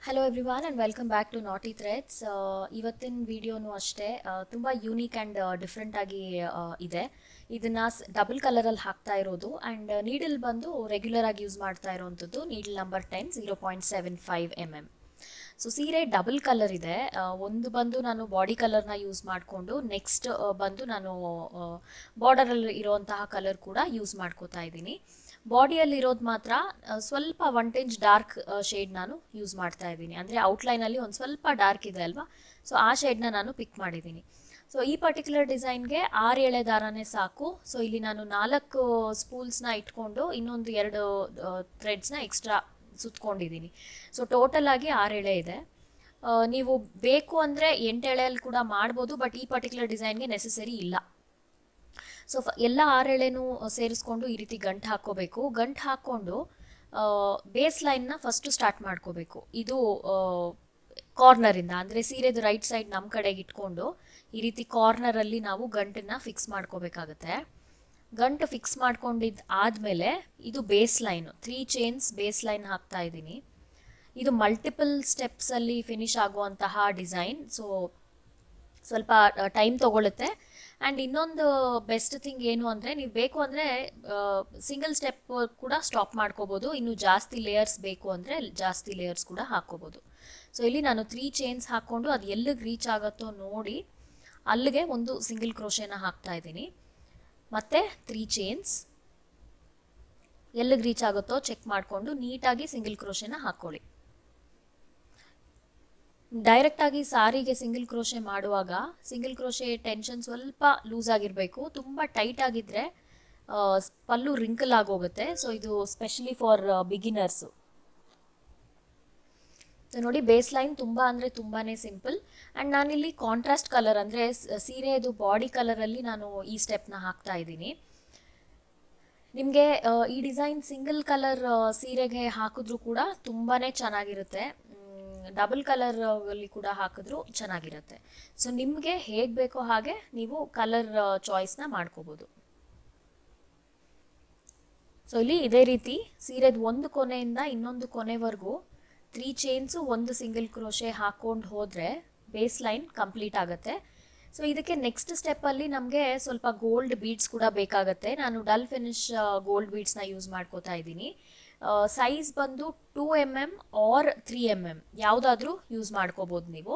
Hello everyone and welcome back to naughty threads. ಇವತ್ತಿನ ವಿಡಿಯೋನು ಅಷ್ಟೇ ತುಂಬ ಯೂನಿಕ್ ಆ್ಯಂಡ್ ಡಿಫ್ರೆಂಟಾಗಿ ಇದೆ. ಇದನ್ನು ಡಬಲ್ ಕಲರಲ್ಲಿ ಹಾಕ್ತಾ ಇರೋದು ಆ್ಯಂಡ್ ನೀಡಲ್ ಬಂದು ರೆಗ್ಯುಲರ್ ಆಗಿ ಯೂಸ್ ಮಾಡ್ತಾ ಇರೋವಂಥದ್ದು ನೀಡಲ್ ನಂಬರ್ 10 0.75 mm. ಸೊ ಸೀರೆ ಡಬಲ್ ಕಲರ್ ಇದೆ. ಒಂದು ಬಂದು ನಾನು ಬಾಡಿ ಕಲರ್ನ ಯೂಸ್ ಮಾಡಿಕೊಂಡು ನೆಕ್ಸ್ಟ್ ಬಂದು ನಾನು ಬಾರ್ಡರಲ್ಲಿ ಇರೋವಂತಹ ಕಲರ್ ಕೂಡ ಯೂಸ್ ಮಾಡ್ಕೋತಾ ಇದ್ದೀನಿ. ಬಾಡಿಯಲ್ಲಿರೋದು ಮಾತ್ರ ಸ್ವಲ್ಪ 1 ಇಂಚ್ ಡಾರ್ಕ್ ಶೇಡ್ ನಾನು ಯೂಸ್ ಮಾಡ್ತಾ ಇದ್ದೀನಿ. ಅಂದರೆ ಔಟ್ಲೈನಲ್ಲಿ ಒಂದು ಸ್ವಲ್ಪ ಡಾರ್ಕ್ ಇದೆ ಅಲ್ವಾ, ಸೊ ಆ ಶೇಡ್ನ ನಾನು ಪಿಕ್ ಮಾಡಿದ್ದೀನಿ. ಸೊ ಈ ಪರ್ಟಿಕ್ಯುಲರ್ ಡಿಸೈನ್ಗೆ 6 ಎಳೆ ದಾರನೇ ಸಾಕು. ಸೊ ಇಲ್ಲಿ ನಾನು 4 ಸ್ಪೂಲ್ಸ್ನ ಇಟ್ಕೊಂಡು ಇನ್ನೊಂದು 2 ಥ್ರೆಡ್ಸ್ನ ಎಕ್ಸ್ಟ್ರಾ ಸುತ್ಕೊಂಡಿದ್ದೀನಿ. ಸೊ ಟೋಟಲ್ ಆಗಿ 6 ಎಳೆ ಇದೆ. ನೀವು ಬೇಕು ಅಂದರೆ 8 ಎಳೆಯಲ್ಲಿ ಕೂಡ ಮಾಡ್ಬೋದು, ಬಟ್ ಈ ಪರ್ಟಿಕ್ಯುಲರ್ ಡಿಸೈನ್ಗೆ ನೆಸೆಸರಿ ಇಲ್ಲ. ಸೊ ಎಲ್ಲ 6 ಎಳೆನೂ ಸೇರಿಸ್ಕೊಂಡು ಈ ರೀತಿ ಗಂಟು ಹಾಕ್ಕೋಬೇಕು. ಗಂಟು ಹಾಕ್ಕೊಂಡು ಬೇಸ್ ಲೈನ್ನ ಫಸ್ಟು ಸ್ಟಾರ್ಟ್ ಮಾಡ್ಕೋಬೇಕು. ಇದು ಕಾರ್ನರಿಂದ, ಅಂದರೆ ಸೀರೆದು ರೈಟ್ ಸೈಡ್ ನಮ್ಮ ಕಡೆಗೆ ಇಟ್ಕೊಂಡು ಈ ರೀತಿ ಕಾರ್ನರಲ್ಲಿ ನಾವು ಗಂಟನ್ನು ಫಿಕ್ಸ್ ಮಾಡ್ಕೋಬೇಕಾಗತ್ತೆ. ಗಂಟು ಫಿಕ್ಸ್ ಮಾಡ್ಕೊಂಡಿದ್ದು ಆದಮೇಲೆ ಇದು base line 3 chains base line ಹಾಕ್ತಾ ಇದ್ದೀನಿ. ಇದು ಮಲ್ಟಿಪಲ್ ಸ್ಟೆಪ್ಸಲ್ಲಿ ಫಿನಿಶ್ ಆಗುವಂತಹ ಡಿಸೈನ್, ಸೊ ಸ್ವಲ್ಪ ಟೈಮ್ ತೊಗೊಳುತ್ತೆ. ಆ್ಯಂಡ್ ಇನ್ನೊಂದು ಬೆಸ್ಟ್ ಥಿಂಗ್ ಏನು ಅಂದರೆ, ನೀವು ಬೇಕು ಅಂದರೆ ಸಿಂಗಲ್ ಸ್ಟೆಪ್ ಕೂಡ ಸ್ಟಾಪ್ ಮಾಡ್ಕೋಬೋದು. ಇನ್ನು ಜಾಸ್ತಿ ಲೇಯರ್ಸ್ ಬೇಕು ಅಂದರೆ ಜಾಸ್ತಿ ಲೇಯರ್ಸ್ ಕೂಡ ಹಾಕ್ಕೋಬೋದು. ಸೊ ಇಲ್ಲಿ ನಾನು 3 ಚೈನ್ಸ್ ಹಾಕ್ಕೊಂಡು ಅದು ಎಲ್ಲಿಗೆ ರೀಚ್ ಆಗುತ್ತೋ ನೋಡಿ ಅಲ್ಲಿಗೆ ಒಂದು ಸಿಂಗಲ್ ಕ್ರೋಶೆನ ಹಾಕ್ತಾ ಇದ್ದೀನಿ. ಮತ್ತು 3 ಚೈನ್ಸ್ ಎಲ್ಲಿಗೆ ರೀಚ್ ಆಗುತ್ತೋ ಚೆಕ್ ಮಾಡಿಕೊಂಡು ನೀಟಾಗಿ ಸಿಂಗಲ್ ಕ್ರೋಶೆನ ಹಾಕ್ಕೊಳ್ಳಿ. ಡೈರೆಕ್ಟಾಗಿ ಸಾರಿಗೆ ಸಿಂಗಲ್ ಕ್ರೋಶೆ ಮಾಡುವಾಗ ಸಿಂಗಲ್ ಕ್ರೋಶೆ ಟೆನ್ಷನ್ ಸ್ವಲ್ಪ ಲೂಸ್ ಆಗಿರಬೇಕು. ತುಂಬ ಟೈಟ್ ಆಗಿದ್ದರೆ ಪಲ್ಲು ರಿಂಕಲ್ ಆಗೋಗುತ್ತೆ. ಸೊ ಇದು ಸ್ಪೆಷಲಿ ಫಾರ್ ಬಿಗಿನರ್ಸು. ಸೊ ನೋಡಿ, ಬೇಸ್ ಲೈನ್ ತುಂಬ ಅಂದರೆ ತುಂಬಾ ಸಿಂಪಲ್. ಆ್ಯಂಡ್ ನಾನಿಲ್ಲಿ ಕಾಂಟ್ರಾಸ್ಟ್ ಕಲರ್, ಅಂದರೆ ಸೀರೆದು ಬಾಡಿ ಕಲರಲ್ಲಿ ನಾನು ಈ ಸ್ಟೆಪ್ನ ಹಾಕ್ತಾ ಇದ್ದೀನಿ. ನಿಮಗೆ ಈ ಡಿಸೈನ್ ಸಿಂಗಲ್ ಕಲರ್ ಸೀರೆಗೆ ಹಾಕಿದ್ರೂ ಕೂಡ ತುಂಬಾ ಚೆನ್ನಾಗಿರುತ್ತೆ. ಡಬಲ್ ಕಲರ್ ಅಲ್ಲಿ ಕೂಡ ಹಾಕಿದ್ರೂ ಚೆನ್ನಾಗಿರುತ್ತೆ. ಸೊ ನಿಮಗೆ ಹೇಗೆ ಬೇಕೋ ಹಾಗೆ ನೀವು ಕಲರ್ ಚಾಯ್ಸ್ನ ಮಾಡ್ಕೋಬೋದು. ಸೊ ಇಲ್ಲಿ ಇದೇ ರೀತಿ ಸೀರೆದು ಒಂದು ಕೊನೆಯಿಂದ ಇನ್ನೊಂದು ಕೊನೆವರೆಗೂ 3 ಚೈನ್ಸು ಒಂದು ಸಿಂಗಲ್ ಕ್ರೋಶೆ ಹಾಕ್ಕೊಂಡು ಹೋದರೆ ಬೇಸ್ ಲೈನ್ ಕಂಪ್ಲೀಟ್ ಆಗುತ್ತೆ. ಸೊ ಇದಕ್ಕೆ ನೆಕ್ಸ್ಟ್ ಸ್ಟೆಪ್ಪಲ್ಲಿ ನಮಗೆ ಸ್ವಲ್ಪ ಗೋಲ್ಡ್ ಬೀಡ್ಸ್ ಕೂಡ ಬೇಕಾಗುತ್ತೆ. ನಾನು ಡಲ್ ಫಿನಿಶ್ ಗೋಲ್ಡ್ ಬೀಡ್ಸ್ನ ಯೂಸ್ ಮಾಡ್ಕೋತಾ ಇದ್ದೀನಿ. ಸೈಜ್ ಬಂದು 2 mm ಆರ್ 3 mm ಯಾವುದಾದ್ರೂ ಯೂಸ್ ಮಾಡ್ಕೋಬೋದು ನೀವು.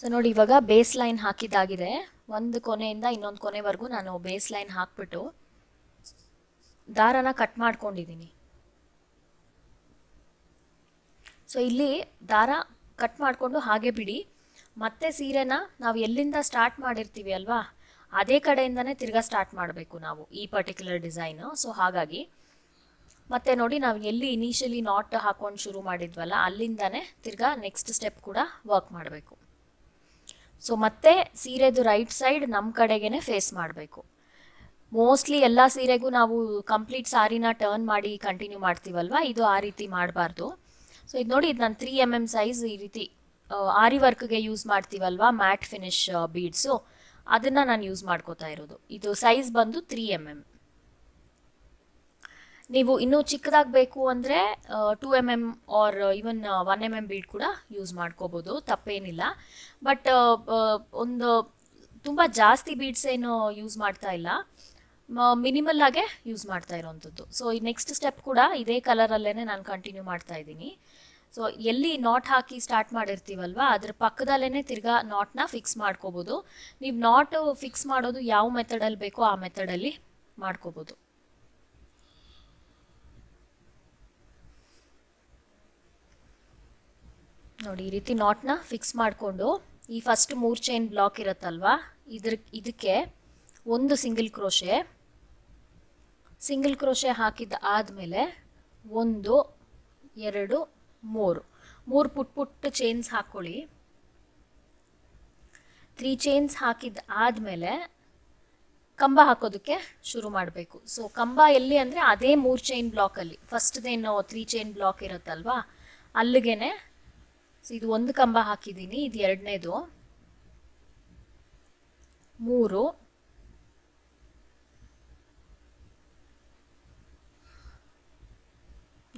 ಸೊ ನೋಡಿ, ಇವಾಗ ಬೇಸ್ ಲೈನ್ ಹಾಕಿದ್ದಾಗಿದೆ. ಒಂದು ಕೊನೆಯಿಂದ ಇನ್ನೊಂದು ಕೊನೆವರೆಗೂ ನಾನು ಬೇಸ್ ಲೈನ್ ಹಾಕ್ಬಿಟ್ಟು ದಾರನ ಕಟ್ ಮಾಡ್ಕೊಂಡಿದ್ದೀನಿ. ಸೊ ಇಲ್ಲಿ ದಾರ ಕಟ್ ಮಾಡಿಕೊಂಡು ಹಾಗೆ ಬಿಡಿ. ಮತ್ತೆ ಸೀರೆನ ನಾವು ಎಲ್ಲಿಂದ ಸ್ಟಾರ್ಟ್ ಮಾಡಿರ್ತೀವಿ ಅಲ್ವಾ, ಅದೇ ಕಡೆಯಿಂದನೇ ತಿರ್ಗಾ ಸ್ಟಾರ್ಟ್ ಮಾಡಬೇಕು ನಾವು ಈ ಪರ್ಟಿಕ್ಯುಲರ್ ಡಿಸೈನು. ಸೊ ಹಾಗಾಗಿ ಮತ್ತೆ ನೋಡಿ, ನಾವು ಎಲ್ಲಿ ಇನಿಷಿಯಲಿ ನಾಟ್ ಹಾಕೊಂಡು ಶುರು ಮಾಡಿದ್ವಲ್ಲ ಅಲ್ಲಿಂದನೇ ತಿರ್ಗಾ ನೆಕ್ಸ್ಟ್ ಸ್ಟೆಪ್ ಕೂಡ ವರ್ಕ್ ಮಾಡಬೇಕು. ಸೊ ಮತ್ತೆ ಸೀರೆದು ರೈಟ್ ಸೈಡ್ ನಮ್ಮ ಕಡೆಗೇ ಫೇಸ್ ಮಾಡಬೇಕು. ಮೋಸ್ಟ್ಲಿ ಎಲ್ಲ ಸೀರೆಗೂ ನಾವು ಕಂಪ್ಲೀಟ್ ಸಾರಿನ ಟರ್ನ್ ಮಾಡಿ ಕಂಟಿನ್ಯೂ ಮಾಡ್ತೀವಲ್ವ, ಇದು ಆ ರೀತಿ ಮಾಡಬಾರ್ದು. ಸೊ ಇದು ನೋಡಿ, ಇದು ನಾನು 3 mm ಸೈಜ್ ಈ ರೀತಿ ಆರಿ ವರ್ಕ್ಗೆ ಯೂಸ್ ಮಾಡ್ತೀವಲ್ವಾ ಮ್ಯಾಟ್ ಫಿನಿಶ್ ಬೀಡ್ಸು, ಅದನ್ನು ನಾನು ಯೂಸ್ ಮಾಡ್ಕೋತಾ ಇರೋದು. ಇದು ಸೈಜ್ ಬಂದು 3 mm. ನೀವು ಇನ್ನೂ ಚಿಕ್ಕದಾಗಿ ಬೇಕು ಅಂದರೆ 2 mm or even 1 mm bead ಕೂಡ ಯೂಸ್ ಮಾಡ್ಕೋಬೋದು, ತಪ್ಪೇನಿಲ್ಲ. ಬಟ್ ಒಂದು ತುಂಬ ಜಾಸ್ತಿ ಬೀಡ್ಸ್ ಏನು ಯೂಸ್ ಮಾಡ್ತಾ ಇಲ್ಲ, ಮಿನಿಮಲ್ ಆಗೇ ಯೂಸ್ ಮಾಡ್ತಾ ಇರೋವಂಥದ್ದು. ಸೊ ಈ ನೆಕ್ಸ್ಟ್ ಸ್ಟೆಪ್ ಕೂಡ ಇದೇ ಕಲರಲ್ಲೇ ನಾನು ಕಂಟಿನ್ಯೂ ಮಾಡ್ತಾ ಇದ್ದೀನಿ. ಸೊ ಎಲ್ಲಿ ನಾಟ್ ಹಾಕಿ ಸ್ಟಾರ್ಟ್ ಮಾಡಿರ್ತೀವಲ್ವ ಅದ್ರ ಪಕ್ಕದಲ್ಲೇ ತಿರ್ಗಾ ನಾಟ್ನ ಫಿಕ್ಸ್ ಮಾಡ್ಕೋಬೋದು. ನೀವು ನಾಟ್ ಫಿಕ್ಸ್ ಮಾಡೋದು ಯಾವ ಮೆಥಡಲ್ಲಿ ಬೇಕೋ ಆ ಮೆಥಡಲ್ಲಿ ಮಾಡ್ಕೋಬೋದು. ನೋಡಿ, ಈ ರೀತಿ ನಾಟ್ನ ಫಿಕ್ಸ್ ಮಾಡಿಕೊಂಡು ಈ ಫಸ್ಟ್ 3 ಚೈನ್ ಬ್ಲಾಕ್ ಇರುತ್ತಲ್ವ, ಇದಕ್ಕೆ ಒಂದು ಸಿಂಗಲ್ ಕ್ರೋಶೆ ಹಾಕಿದ ಆದಮೇಲೆ 1 2 3 ಪುಟ್ ಚೈನ್ಸ್ ಹಾಕ್ಕೊಳ್ಳಿ. 3 ಚೈನ್ಸ್ ಹಾಕಿದ ಆದಮೇಲೆ ಕಂಬ ಹಾಕೋದಕ್ಕೆ ಶುರು ಮಾಡಬೇಕು. ಸೊ ಕಂಬ ಎಲ್ಲಿ ಅಂದರೆ ಅದೇ 3 ಚೈನ್ ಬ್ಲಾಕಲ್ಲಿ, ಫಸ್ಟ್ದೇನು 3 ಚೈನ್ ಬ್ಲಾಕ್ ಇರುತ್ತಲ್ವಾ ಅಲ್ಲಿಗೆ. ಸೊ ಇದು ಒಂದು ಕಂಬ ಹಾಕಿದ್ದೀನಿ, ಇದು ಎರಡನೇದು, 3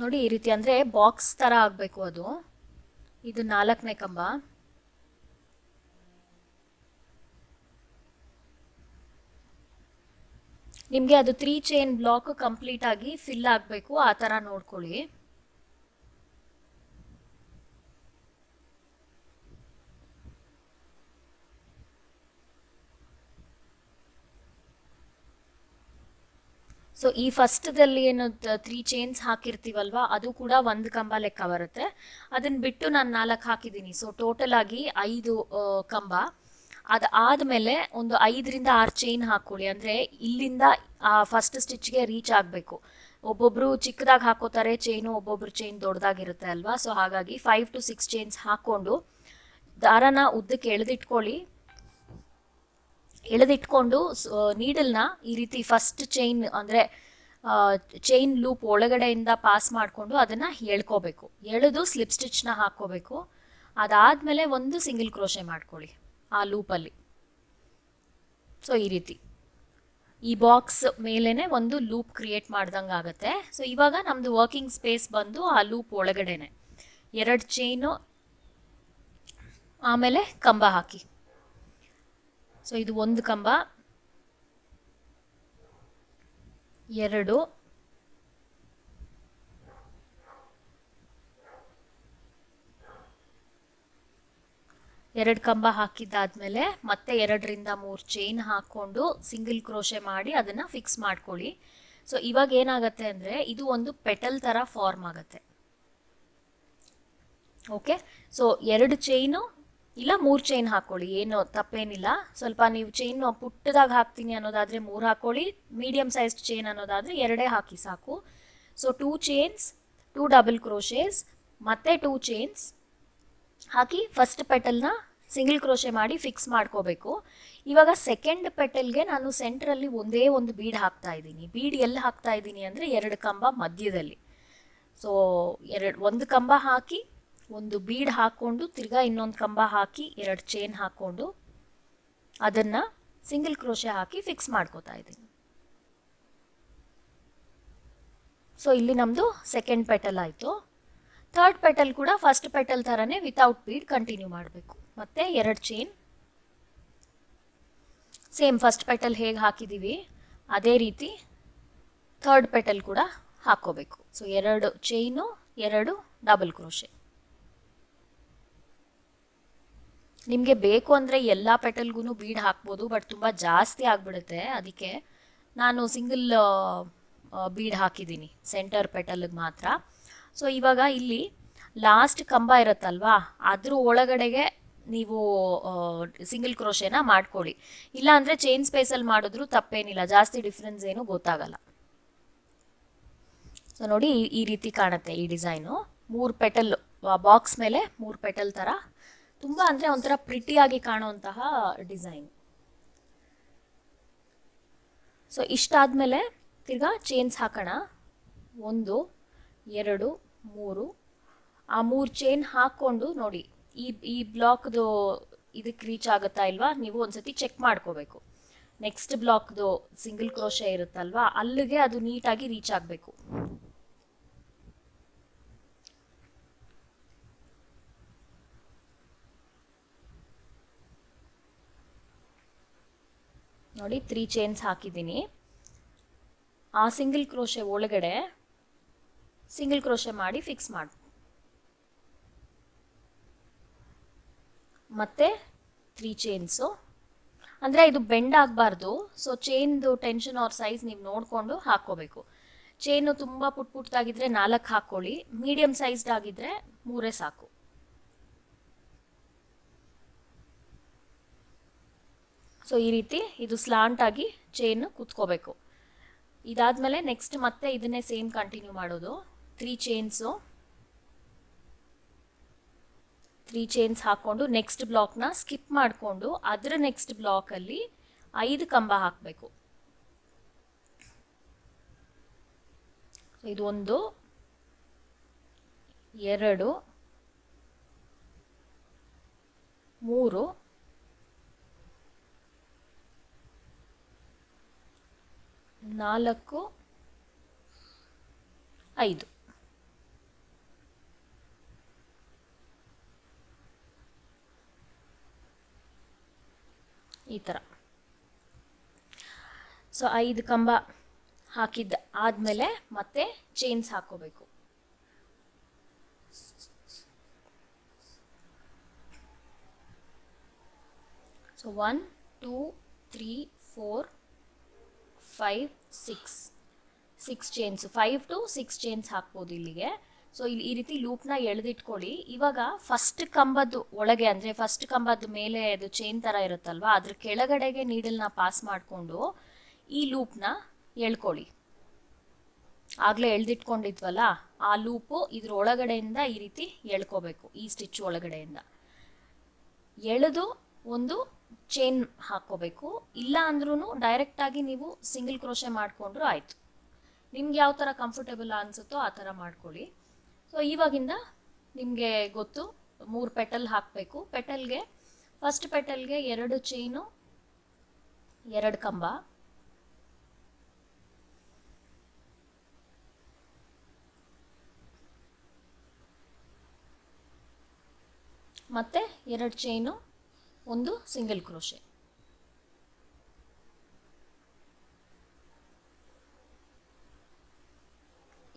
ನೋಡಿ ಈ ರೀತಿ ಅಂದರೆ ಬಾಕ್ಸ್ ಥರ ಆಗಬೇಕು ಅದು. ಇದು 4ನೇ ಕಂಬ. ನಿಮಗೆ ಅದು 3 ಚೈನ್ ಬ್ಲಾಕ್ ಕಂಪ್ಲೀಟ್ ಆಗಿ ಫಿಲ್ ಆಗಬೇಕು, ಆ ಥರ ನೋಡ್ಕೊಳ್ಳಿ. ಸೊ ಈ ಫಸ್ಟ್ದಲ್ಲಿ ಏನು 3 ಚೈನ್ಸ್ ಹಾಕಿರ್ತೀವಲ್ವಾ, ಅದು ಕೂಡ 1 ಕಂಬ ಲೆಕ್ಕ ಬರುತ್ತೆ. ಅದನ್ನ ಬಿಟ್ಟು ನಾನು 4 ಹಾಕಿದ್ದೀನಿ. ಸೊ ಟೋಟಲ್ ಆಗಿ 5 ಕಂಬ. ಅದಾದಮೇಲೆ ಒಂದು 5ರಿಂದ 6 ಚೈನ್ ಹಾಕ್ಕೊಳ್ಳಿ. ಅಂದರೆ ಇಲ್ಲಿಂದ ಆ ಫಸ್ಟ್ ಸ್ಟಿಚ್ಗೆ ರೀಚ್ ಆಗಬೇಕು. ಒಬ್ಬೊಬ್ಬರು ಚಿಕ್ಕದಾಗಿ ಹಾಕೋತಾರೆ ಚೈನು, ಒಬ್ಬೊಬ್ರು ಚೈನ್ ದೊಡ್ಡದಾಗಿರುತ್ತೆ ಅಲ್ವಾ. ಸೊ ಹಾಗಾಗಿ 5 to 6 ಚೈನ್ಸ್ ಹಾಕ್ಕೊಂಡು ದಾರನ ಉದ್ದಕ್ಕೆ ಎಳೆದಿಟ್ಕೊಂಡು ನೀಡಲ್ನ ಈ ರೀತಿ ಫಸ್ಟ್ ಚೈನ್ ಅಂದರೆ ಚೈನ್ ಲೂಪ್ ಒಳಗಡೆಯಿಂದ ಪಾಸ್ ಮಾಡಿಕೊಂಡು ಅದನ್ನು ಎಳ್ಕೋಬೇಕು. ಎಳೆದು ಸ್ಲಿಪ್ ಸ್ಟಿಚ್ನ ಹಾಕ್ಕೋಬೇಕು. ಅದಾದಮೇಲೆ ಒಂದು ಸಿಂಗಲ್ ಕ್ರೋಶೆ ಮಾಡ್ಕೊಳ್ಳಿ ಆ ಲೂಪಲ್ಲಿ. ಸೊ ಈ ರೀತಿ ಈ ಬಾಕ್ಸ್ ಮೇಲೇ ಒಂದು ಲೂಪ್ ಕ್ರಿಯೇಟ್ ಮಾಡ್ದಂಗೆ ಆಗುತ್ತೆ. ಸೊ ಇವಾಗ ನಮ್ಮದು ವರ್ಕಿಂಗ್ ಸ್ಪೇಸ್ ಬಂದು ಆ ಲೂಪ್ ಒಳಗಡೆನೆ 2 ಚೈನು, ಆಮೇಲೆ ಕಂಬ ಹಾಕಿ. ಸೊ ಇದು 1 ಕಂಬ, 2, 2 ಕಂಬ ಹಾಕಿದ್ದಾದ್ಮೇಲೆ ಮತ್ತೆ 2ರಿಂದ 3 ಚೈನ್ ಹಾಕ್ಕೊಂಡು ಸಿಂಗಲ್ ಕ್ರೋಶೆ ಮಾಡಿ ಅದನ್ನು ಫಿಕ್ಸ್ ಮಾಡ್ಕೊಳ್ಳಿ. ಸೊ ಇವಾಗ ಏನಾಗುತ್ತೆ ಅಂದರೆ ಇದು ಒಂದು ಪೆಟಲ್ ಥರ ಫಾರ್ಮ್ ಆಗುತ್ತೆ. ಓಕೆ, ಸೊ 2 ಚೈನು ಇಲ್ಲ 3 ಚೈನ್ ಹಾಕ್ಕೊಳ್ಳಿ, ಏನು ತಪ್ಪೇನಿಲ್ಲ. ಸ್ವಲ್ಪ ನೀವು ಚೈನ್ ಪುಟ್ಟದಾಗಿ ಹಾಕ್ತೀನಿ ಅನ್ನೋದಾದರೆ 3 ಹಾಕ್ಕೊಳ್ಳಿ, ಮೀಡಿಯಮ್ ಸೈಜ್ಡ್ ಚೈನ್ ಅನ್ನೋದಾದರೆ 2 ಹಾಕಿ ಸಾಕು. ಸೊ 2 ಚೈನ್ಸ್, 2 ಡಬಲ್ ಕ್ರೋಶೇಸ್, ಮತ್ತೆ 2 ಚೈನ್ಸ್ ಹಾಕಿ ಫಸ್ಟ್ ಪೆಟಲ್ನ ಸಿಂಗಲ್ ಕ್ರೋಶೆ ಮಾಡಿ ಫಿಕ್ಸ್ ಮಾಡ್ಕೋಬೇಕು. ಇವಾಗ ಸೆಕೆಂಡ್ ಪೆಟಲ್ಗೆ ನಾನು ಸೆಂಟ್ರಲ್ಲಿ ಒಂದೇ ಒಂದು ಬೀಡ್ ಹಾಕ್ತಾ ಇದ್ದೀನಿ. ಬೀಡ್ ಎಲ್ಲಿ ಹಾಕ್ತಾ ಇದ್ದೀನಿ ಅಂದರೆ 2 ಕಂಬ ಮಧ್ಯದಲ್ಲಿ. ಸೊ 1 ಕಂಬ ಹಾಕಿ ಒಂದು ಬೀಡ್ ಹಾಕ್ಕೊಂಡು ತಿರ್ಗಾ ಇನ್ನೊಂದು ಕಂಬ ಹಾಕಿ 2 ಚೈನ್ ಹಾಕ್ಕೊಂಡು ಅದನ್ನು ಸಿಂಗಲ್ ಕ್ರೋಶೆ ಹಾಕಿ ಫಿಕ್ಸ್ ಮಾಡ್ಕೋತಾ ಇದ್ದೀನಿ. ಸೊ ಇಲ್ಲಿ ನಮ್ಮದು ಸೆಕೆಂಡ್ ಪೆಟಲ್ ಆಯಿತು. ಥರ್ಡ್ ಪೆಟಲ್ ಕೂಡ ಫಸ್ಟ್ ಪೆಟಲ್ ಥರನೇ ವಿತೌಟ್ ಬೀಡ್ ಕಂಟಿನ್ಯೂ ಮಾಡಬೇಕು. ಮತ್ತು 2 ಚೈನ್, ಸೇಮ್ ಫಸ್ಟ್ ಪೆಟಲ್ ಹೇಗೆ ಹಾಕಿದ್ದೀವಿ ಅದೇ ರೀತಿ ಥರ್ಡ್ ಪೆಟಲ್ ಕೂಡ ಹಾಕ್ಕೋಬೇಕು. So 2 chain, 2 double crochet. ನಿಮಗೆ ಬೇಕು ಅಂದರೆ ಎಲ್ಲ ಪೆಟಲ್ಗೂ ಬೀಡ್ ಹಾಕ್ಬೋದು, ಬಟ್ ತುಂಬ ಜಾಸ್ತಿ ಆಗಿಬಿಡುತ್ತೆ. ಅದಕ್ಕೆ ನಾನು ಸಿಂಗಲ್ ಬೀಡ್ ಹಾಕಿದ್ದೀನಿ ಸೆಂಟರ್ ಪೆಟಲ್ಗೆ ಮಾತ್ರ. ಸೊ ಇವಾಗ ಇಲ್ಲಿ ಲಾಸ್ಟ್ ಕಂಬ ಇರುತ್ತಲ್ವಾ, ಅದ್ರ ಒಳಗಡೆಗೆ ನೀವು ಸಿಂಗಲ್ ಕ್ರೋಶೆನ ಮಾಡ್ಕೊಳ್ಳಿ. ಇಲ್ಲಾಂದರೆ ಚೈನ್ ಸ್ಪೇಸಲ್ಲಿ ಮಾಡಿದ್ರು ತಪ್ಪೇನಿಲ್ಲ, ಜಾಸ್ತಿ ಡಿಫ್ರೆನ್ಸ್ ಏನು ಗೊತ್ತಾಗಲ್ಲ. ಸೊ ನೋಡಿ ಈ ರೀತಿ ಕಾಣುತ್ತೆ ಈ ಡಿಸೈನು. 3 ಪೆಟಲ್ ಬಾಕ್ಸ್ ಮೇಲೆ 3 ಪೆಟಲ್ ಥರ ತುಂಬ ಅಂದರೆ ಒಂಥರ ಪ್ರಿಟಿಯಾಗಿ ಕಾಣುವಂತಹ ಡಿಸೈನ್. ಸೊ ಇಷ್ಟಾದಮೇಲೆ ತಿರ್ಗಾ ಚೈನ್ಸ್ ಹಾಕೋಣ. 1, 2, 3. ಆ 3 ಚೈನ್ ಹಾಕ್ಕೊಂಡು ನೋಡಿ ಈ ಬ್ಲಾಕ್ದು ಇದಕ್ಕೆ ರೀಚ್ ಆಗುತ್ತಾ ಇಲ್ವಾ ನೀವು ಒಂದ್ಸತಿ ಚೆಕ್ ಮಾಡ್ಕೋಬೇಕು. ನೆಕ್ಸ್ಟ್ ಬ್ಲಾಕ್ದು ಸಿಂಗಲ್ ಕ್ರೋಶೆ ಇರುತ್ತಲ್ವಾ ಅಲ್ಲಿಗೆ ಅದು ನೀಟಾಗಿ ರೀಚ್ ಆಗಬೇಕು. ನೋಡಿ 3 ಚೈನ್ಸ್ ಹಾಕಿದ್ದೀನಿ. ಆ ಸಿಂಗಲ್ ಕ್ರೋಶೆ ಒಳಗಡೆ ಸಿಂಗಲ್ ಕ್ರೋಶೆ ಮಾಡಿ ಫಿಕ್ಸ್ ಮಾಡಿ, ಮತ್ತೆ 3 ಚೈನ್ಸು. ಅಂದರೆ ಇದು ಬೆಂಡ್ ಆಗಬಾರ್ದು. ಸೊ ಚೈನ್ದು ಟೆನ್ಷನ್ ಆರ್ ಸೈಜ್ ನೀವು ನೋಡಿಕೊಂಡು ಹಾಕ್ಕೋಬೇಕು. ಚೈನು ತುಂಬ ಪುಟ್ಟದಾಗಿದ್ದರೆ 4 ಹಾಕ್ಕೊಳ್ಳಿ, ಮೀಡಿಯಮ್ ಸೈಜ್ಡ್ ಆಗಿದ್ದರೆ 3 ಸಾಕು. ಸೊ ಈ ರೀತಿ ಇದು ಸ್ಲಾಂಟ್ ಆಗಿ ಚೈನ್ ಕುತ್ಕೋಬೇಕು. ಇದಾದಮೇಲೆ ನೆಕ್ಸ್ಟ್ ಮತ್ತೆ ಇದನ್ನೇ ಸೇಮ್ ಕಂಟಿನ್ಯೂ ಮಾಡೋದು. 3 ಚೈನ್ಸು, 3 ಚೈನ್ಸ್ ಹಾಕ್ಕೊಂಡು ನೆಕ್ಸ್ಟ್ ಬ್ಲಾಕ್ನ ಸ್ಕಿಪ್ ಮಾಡಿಕೊಂಡು ಅದರ ನೆಕ್ಸ್ಟ್ ಬ್ಲಾಕಲ್ಲಿ 5 ಕಂಬ ಹಾಕಬೇಕು. ಇದು 1, 2, 3, 4, 5. ಈ ಥರ. ಸೊ 5 ಕಂಬ ಹಾಕಿದ್ದ ಆದಮೇಲೆ ಮತ್ತೆ ಚೈನ್ಸ್ ಹಾಕೋಬೇಕು. ಸೊ 1 2 3 4 5 6 ಚೈನ್ಸ್, 5 to 6 ಚೈನ್ಸ್ ಹಾಕ್ಬೋದು ಇಲ್ಲಿಗೆ. ಸೊ ಇಲ್ಲಿ ಈ ರೀತಿ ಲೂಪ್ನ ಎಳೆದಿಟ್ಕೊಳ್ಳಿ. ಇವಾಗ ಫಸ್ಟ್ ಕಂಬದ್ದು ಒಳಗೆ ಅಂದರೆ ಫಸ್ಟ್ ಕಂಬದ ಮೇಲೆ ಅದು ಚೈನ್ ಥರ ಇರುತ್ತಲ್ವ, ಅದ್ರ ಕೆಳಗಡೆಗೆ ನೀಡಲ್ನ ಪಾಸ್ ಮಾಡಿಕೊಂಡು ಈ ಲೂಪ್ನ ಎಳ್ಕೊಳ್ಳಿ. ಆಗಲೇ ಎಳೆದಿಟ್ಕೊಂಡಿದ್ವಲ್ಲ ಆ ಲೂಪು ಇದ್ರ ಒಳಗಡೆಯಿಂದ ಈ ರೀತಿ ಎಳ್ಕೋಬೇಕು. ಈ ಸ್ಟಿಚ್ ಒಳಗಡೆಯಿಂದ ಎಳೆದು ಒಂದು ಚೈನ್ ಹಾಕ್ಕೋಬೇಕು. ಇಲ್ಲ ಅಂದ್ರೂ ಡೈರೆಕ್ಟಾಗಿ ನೀವು ಸಿಂಗಲ್ ಕ್ರೋಶೆ ಮಾಡಿಕೊಂಡ್ರು ಆಯಿತು. ನಿಮ್ಗೆ ಯಾವ ಥರ ಕಂಫರ್ಟೇಬಲ್ ಅನಿಸುತ್ತೋ ಆ ಥರ ಮಾಡ್ಕೊಳ್ಳಿ. ಸೊ ಇವಾಗಿಂದ ನಿಮಗೆ ಗೊತ್ತು 3 ಪೆಟಲ್ ಹಾಕಬೇಕು. ಪೆಟಲ್ಗೆ ಫಸ್ಟ್ ಪೆಟಲ್ಗೆ 2 ಚೈನು 2 ಕಂಬ, ಮತ್ತೆ 2 ಚೈನು 1 ಸಿಂಗಲ್ ಕ್ರೋಶೆ.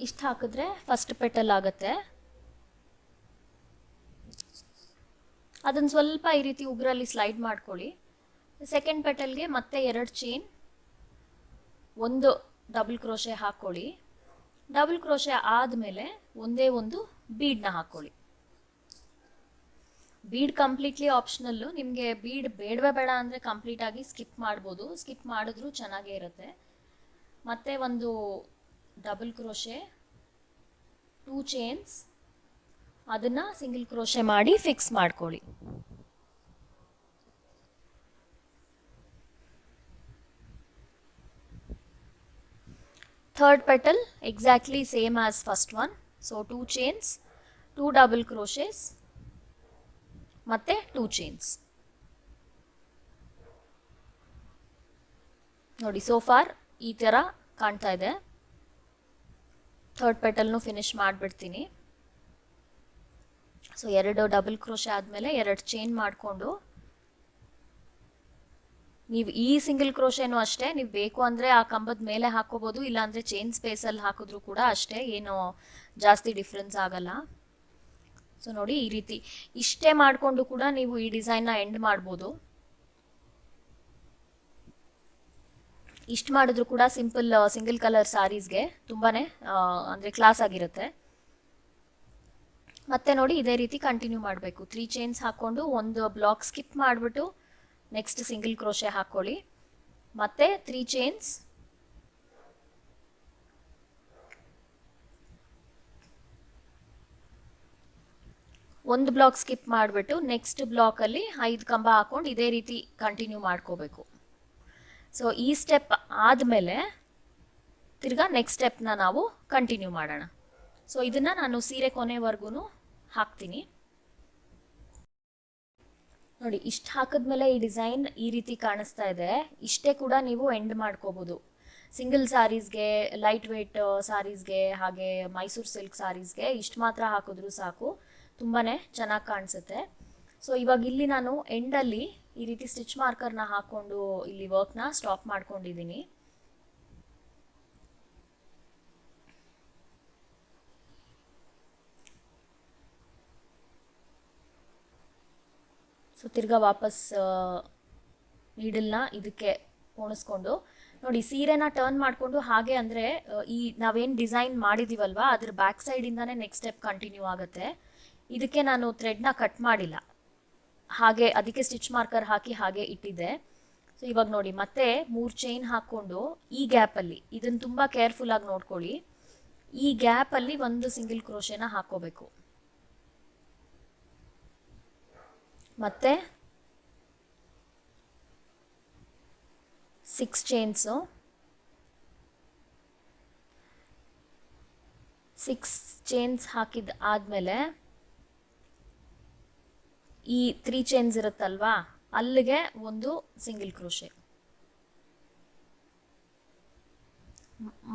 ಇಷ್ಟು ಹಾಕಿದ್ರೆ ಫಸ್ಟ್ ಪೆಟಲ್ ಆಗುತ್ತೆ. ಅದನ್ನು ಸ್ವಲ್ಪ ಈ ರೀತಿ ಉಗುರಲ್ಲಿ ಸ್ಲೈಡ್ ಮಾಡ್ಕೊಳ್ಳಿ. ಸೆಕೆಂಡ್ ಪೆಟಲ್ಗೆ ಮತ್ತೆ 2 ಚೈನ್ 1 ಡಬಲ್ ಕ್ರೋಶೆ ಹಾಕ್ಕೊಳ್ಳಿ. ಡಬಲ್ ಕ್ರೋಶೆ ಆದಮೇಲೆ ಒಂದೇ ಒಂದು ಬೀಡ್ನ ಹಾಕ್ಕೊಳ್ಳಿ. Bead completely optional. ನಿಮಗೆ ಬೀಡ್ ಬೇಡವೇ ಬೇಡ ಅಂದರೆ ಕಂಪ್ಲೀಟಾಗಿ ಸ್ಕಿಪ್ ಮಾಡ್ಬೋದು. ಸ್ಕಿಪ್ ಮಾಡಿದ್ರೂ ಚೆನ್ನಾಗೇ ಇರುತ್ತೆ. ಮತ್ತೆ ಒಂದು ಡಬಲ್ ಕ್ರೋಶೆ 2 ಚೈನ್ಸ್, ಅದನ್ನು ಸಿಂಗಲ್ ಕ್ರೋಶೆ ಮಾಡಿ ಫಿಕ್ಸ್ ಮಾಡ್ಕೊಳ್ಳಿ. Third petal exactly same as first one. So 2 chains 2 double crochets ಮತ್ತೆ 2 ಚೈನ್ಸ್. ನೋಡಿ ಸೋ ಫಾರ್ ಈ ಥರ ಕಾಣ್ತಾ ಇದೆ. ಥರ್ಡ್ ಪೆಟಲ್ನು ಫಿನಿಶ್ ಮಾಡಿಬಿಡ್ತೀನಿ. ಸೊ 2 ಡಬಲ್ ಕ್ರೋಶೆ ಆದಮೇಲೆ 2 ಚೈನ್ ಮಾಡಿಕೊಂಡು, ನೀವು ಈ ಸಿಂಗಲ್ ಕ್ರೋಶೆನೂ ಅಷ್ಟೇ, ನೀವು ಬೇಕು ಅಂದರೆ ಆ ಕಂಬದ ಮೇಲೆ ಹಾಕೋಬೋದು, ಇಲ್ಲಾಂದರೆ ಚೈನ್ ಸ್ಪೇಸಲ್ಲಿ ಹಾಕಿದ್ರೂ ಕೂಡ ಅಷ್ಟೇ, ಏನು ಜಾಸ್ತಿ ಡಿಫ್ರೆನ್ಸ್ ಆಗಲ್ಲ. ಸೊ ನೋಡಿ ಈ ರೀತಿ ಇಷ್ಟೇ ಮಾಡಿಕೊಂಡು ಕೂಡ ನೀವು ಈ ಡಿಸೈನ್ನ ಎಂಡ್ ಮಾಡ್ಬೋದು. ಇಷ್ಟು ಮಾಡಿದ್ರು ಕೂಡ ಸಿಂಪಲ್ ಸಿಂಗಲ್ ಕಲರ್ ಸ್ಯಾರೀಸ್ಗೆ ತುಂಬಾ ಅಂದರೆ ಕ್ಲಾಸ್ ಆಗಿರುತ್ತೆ. ಮತ್ತೆ ನೋಡಿ ಇದೇ ರೀತಿ ಕಂಟಿನ್ಯೂ ಮಾಡಬೇಕು. 3 ಚೈನ್ಸ್ ಹಾಕ್ಕೊಂಡು ಒಂದು ಬ್ಲಾಕ್ ಸ್ಕಿಪ್ ಮಾಡಿಬಿಟ್ಟು ನೆಕ್ಸ್ಟ್ ಸಿಂಗಲ್ ಕ್ರೋಶೆ ಹಾಕ್ಕೊಳ್ಳಿ. ಮತ್ತೆ 3 ಚೈನ್ಸ್, ಒಂದು ಬ್ಲಾಕ್ ಸ್ಕಿಪ್ ಮಾಡಿಬಿಟ್ಟು ನೆಕ್ಸ್ಟ್ ಬ್ಲಾಕಲ್ಲಿ 5 ಕಂಬ ಹಾಕ್ಕೊಂಡು ಇದೇ ರೀತಿ ಕಂಟಿನ್ಯೂ ಮಾಡ್ಕೋಬೇಕು. ಸೊ ಈ ಸ್ಟೆಪ್ ಆದಮೇಲೆ ತಿರ್ಗಾ ನೆಕ್ಸ್ಟ್ ಸ್ಟೆಪ್ನ ನಾವು ಕಂಟಿನ್ಯೂ ಮಾಡೋಣ. ಸೊ ಇದನ್ನು ನಾನು ಸೀರೆ ಕೊನೆವರೆಗೂ ಹಾಕ್ತೀನಿ. ನೋಡಿ ಇಷ್ಟು ಹಾಕಿದ್ಮೇಲೆ ಈ ಡಿಸೈನ್ ಈ ರೀತಿ ಕಾಣಿಸ್ತಾ ಇದೆ. ಇಷ್ಟೇ ಕೂಡ ನೀವು ಎಂಡ್ ಮಾಡ್ಕೋಬೋದು. ಸಿಂಗಲ್ ಸ್ಯಾರೀಸ್ಗೆ, ಲೈಟ್ ವೇಟ್ ಸ್ಯಾರೀಸ್ಗೆ, ಹಾಗೆ ಮೈಸೂರು ಸಿಲ್ಕ್ ಸ್ಯಾರೀಸ್ಗೆ ಇಷ್ಟು ಮಾತ್ರ ಹಾಕಿದ್ರೂ ಸಾಕು, ತುಂಬಾ ಚೆನ್ನಾಗಿ ಕಾಣಿಸುತ್ತೆ. ಸೊ ಇವಾಗ ಇಲ್ಲಿ ನಾನು ಎಂಡಲ್ಲಿ ಈ ರೀತಿ ಸ್ಟಿಚ್ ಮಾರ್ಕರ್ನ ಹಾಕ್ಕೊಂಡು ಇಲ್ಲಿ ವರ್ಕ್ನ ಸ್ಟಾಪ್ ಮಾಡ್ಕೊಂಡಿದ್ದೀನಿ. ಸೊ ತಿರ್ಗಾ ವಾಪಸ್ ನೀಡಲ್ನ ಇದಕ್ಕೆ ಪೋಣಿಸ್ಕೊಂಡು ನೋಡಿ ಸೀರೆನ ಟರ್ನ್ ಮಾಡಿಕೊಂಡು ಹಾಗೆ ಅಂದರೆ ಈ ನಾವೇನು ಡಿಸೈನ್ ಮಾಡಿದ್ದೀವಲ್ವ ಅದ್ರ ಬ್ಯಾಕ್ ಸೈಡಿಂದಾನೇ ನೆಕ್ಸ್ಟ್ ಸ್ಟೆಪ್ ಕಂಟಿನ್ಯೂ ಆಗುತ್ತೆ. ಇದಕ್ಕೆ ನಾನು ಥ್ರೆಡ್ನ ಕಟ್ ಮಾಡಿಲ್ಲ, ಹಾಗೆ ಅದಕ್ಕೆ ಸ್ಟಿಚ್ ಮಾರ್ಕರ್ ಹಾಕಿ ಹಾಗೆ ಇಟ್ಟಿದ್ದೆ. ಸೊ ಇವಾಗ ನೋಡಿ ಮತ್ತೆ 3 ಚೈನ್ ಹಾಕ್ಕೊಂಡು ಈ ಗ್ಯಾಪಲ್ಲಿ ಇದನ್ನು ತುಂಬ ಕೇರ್ಫುಲ್ಲಾಗಿ ನೋಡ್ಕೊಳ್ಳಿ. ಈ ಗ್ಯಾಪಲ್ಲಿ ಒಂದು ಸಿಂಗಲ್ ಕ್ರೋಶೆನ ಹಾಕ್ಕೋಬೇಕು. ಮತ್ತೆ 6 ಚೈನ್ಸು, 6 ಚೈನ್ಸ್ ಹಾಕಿದ ಆದಮೇಲೆ ಈ 3 ಚೈನ್ಸ್ ಇರುತ್ತಲ್ವಾ ಅಲ್ಲಿಗೆ ಒಂದು ಸಿಂಗಲ್ ಕ್ರೋಶೆ,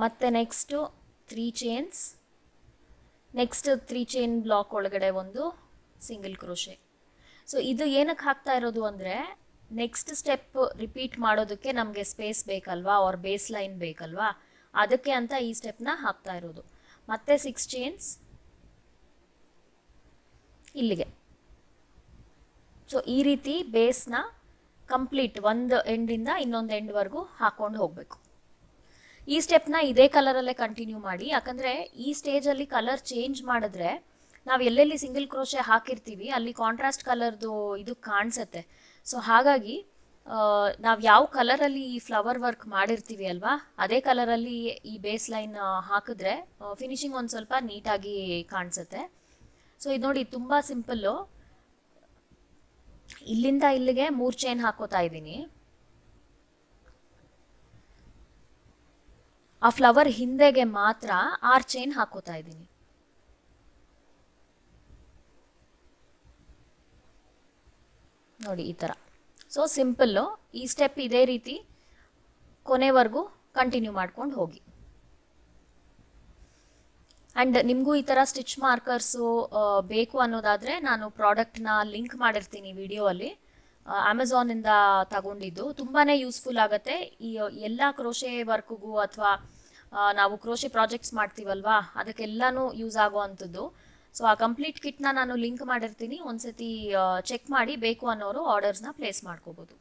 ಮತ್ತೆ next 3 chains, next 3 chain block ಒಳಗಡೆ ಒಂದು ಸಿಂಗಲ್ ಕ್ರೋಶೆ. ಸೊ ಇದು ಏನಕ್ಕೆ ಹಾಕ್ತಾ ಇರೋದು ಅಂದರೆ ನೆಕ್ಸ್ಟ್ ಸ್ಟೆಪ್ ರಿಪೀಟ್ ಮಾಡೋದಕ್ಕೆ ನಮಗೆ ಸ್ಪೇಸ್ ಬೇಕಲ್ವಾ, ಆರ್ ಬೇಸ್ ಲೈನ್ ಬೇಕಲ್ವಾ, ಅದಕ್ಕೆ ಅಂತ ಈ ಸ್ಟೆಪ್ನ ಹಾಕ್ತಾ ಇರೋದು. ಮತ್ತೆ 6 ಚೈನ್ಸ್ ಇಲ್ಲಿಗೆ. ಸೊ ಈ ರೀತಿ ಬೇಸ್ನ ಕಂಪ್ಲೀಟ್ ಒಂದು ಎಂಡಿಂದ ಇನ್ನೊಂದು ಎಂಡ್ವರೆಗೂ ಹಾಕೊಂಡು ಹೋಗಬೇಕು. ಈ ಸ್ಟೆಪ್ನ ಇದೇ ಕಲರಲ್ಲೇ ಕಂಟಿನ್ಯೂ ಮಾಡಿ, ಯಾಕಂದರೆ ಈ ಸ್ಟೇಜಲ್ಲಿ ಕಲರ್ ಚೇಂಜ್ ಮಾಡಿದ್ರೆ ನಾವು ಎಲ್ಲೆಲ್ಲಿ ಸಿಂಗಲ್ ಕ್ರೋಶೆ ಹಾಕಿರ್ತೀವಿ ಅಲ್ಲಿ ಕಾಂಟ್ರಾಸ್ಟ್ ಕಲರ್ದು ಇದು ಕಾಣಿಸುತ್ತೆ. ಸೊ ಹಾಗಾಗಿ ನಾವು ಯಾವ ಕಲರಲ್ಲಿ ಈ ಫ್ಲವರ್ ವರ್ಕ್ ಮಾಡಿರ್ತೀವಿ ಅಲ್ವಾ, ಅದೇ ಕಲರಲ್ಲಿ ಈ ಬೇಸ್ ಲೈನ್ ಹಾಕಿದ್ರೆ ಫಿನಿಶಿಂಗ್ ಒಂದು ಸ್ವಲ್ಪ ನೀಟಾಗಿ ಕಾಣಿಸುತ್ತೆ. ಸೊ ಇದು ನೋಡಿ ತುಂಬ ಸಿಂಪಲ್ಲು. ಇಲ್ಲಿಂದ ಇಲ್ಲಿಗೆ 3 ಚೈನ್ ಹಾಕೋತಾ ಇದ್ದೀನಿ. ಆ ಫ್ಲವರ್ ಹಿಂದೆಗೆ ಮಾತ್ರ 6 ಚೈನ್ ಹಾಕೋತಾ ಇದ್ದೀನಿ. ನೋಡಿ ಈ ಥರ. So simple. ಈ ಸ್ಟೆಪ್ ಇದೇ ರೀತಿ ಕೊನೆವರೆಗೂ ಕಂಟಿನ್ಯೂ ಮಾಡ್ಕೊಂಡು ಹೋಗಿ. ಆ್ಯಂಡ್ ನಿಮಗೂ ಈ ಥರ ಸ್ಟಿಚ್ ಮಾರ್ಕರ್ಸು ಬೇಕು ಅನ್ನೋದಾದರೆ ನಾನು ಪ್ರಾಡಕ್ಟ್ನ ಲಿಂಕ್ ಮಾಡಿರ್ತೀನಿ ವಿಡಿಯೋ ಅಲ್ಲಿ. ಅಮೆಝಾನಿಂದ ತಗೊಂಡಿದ್ದು ತುಂಬಾ ಯೂಸ್ಫುಲ್ ಆಗುತ್ತೆ ಈ ಎಲ್ಲ ಕ್ರೋಶೆ ವರ್ಕ್ಗೂ, ಅಥವಾ ನಾವು ಕ್ರೋಶೆ ಪ್ರಾಜೆಕ್ಟ್ಸ್ ಮಾಡ್ತೀವಲ್ವಾ ಅದಕ್ಕೆಲ್ಲನೂ ಯೂಸ್ ಆಗುವಂಥದ್ದು. ಸೊ ಆ ಕಂಪ್ಲೀಟ್ ಕಿಟ್ನ ನಾನು ಲಿಂಕ್ ಮಾಡಿರ್ತೀನಿ, ಒಂದ್ಸತಿ ಚೆಕ್ ಮಾಡಿ ಬೇಕು ಅನ್ನೋರು ಆರ್ಡರ್ಸ್ನ ಪ್ಲೇಸ್ ಮಾಡ್ಕೋಬೋದು.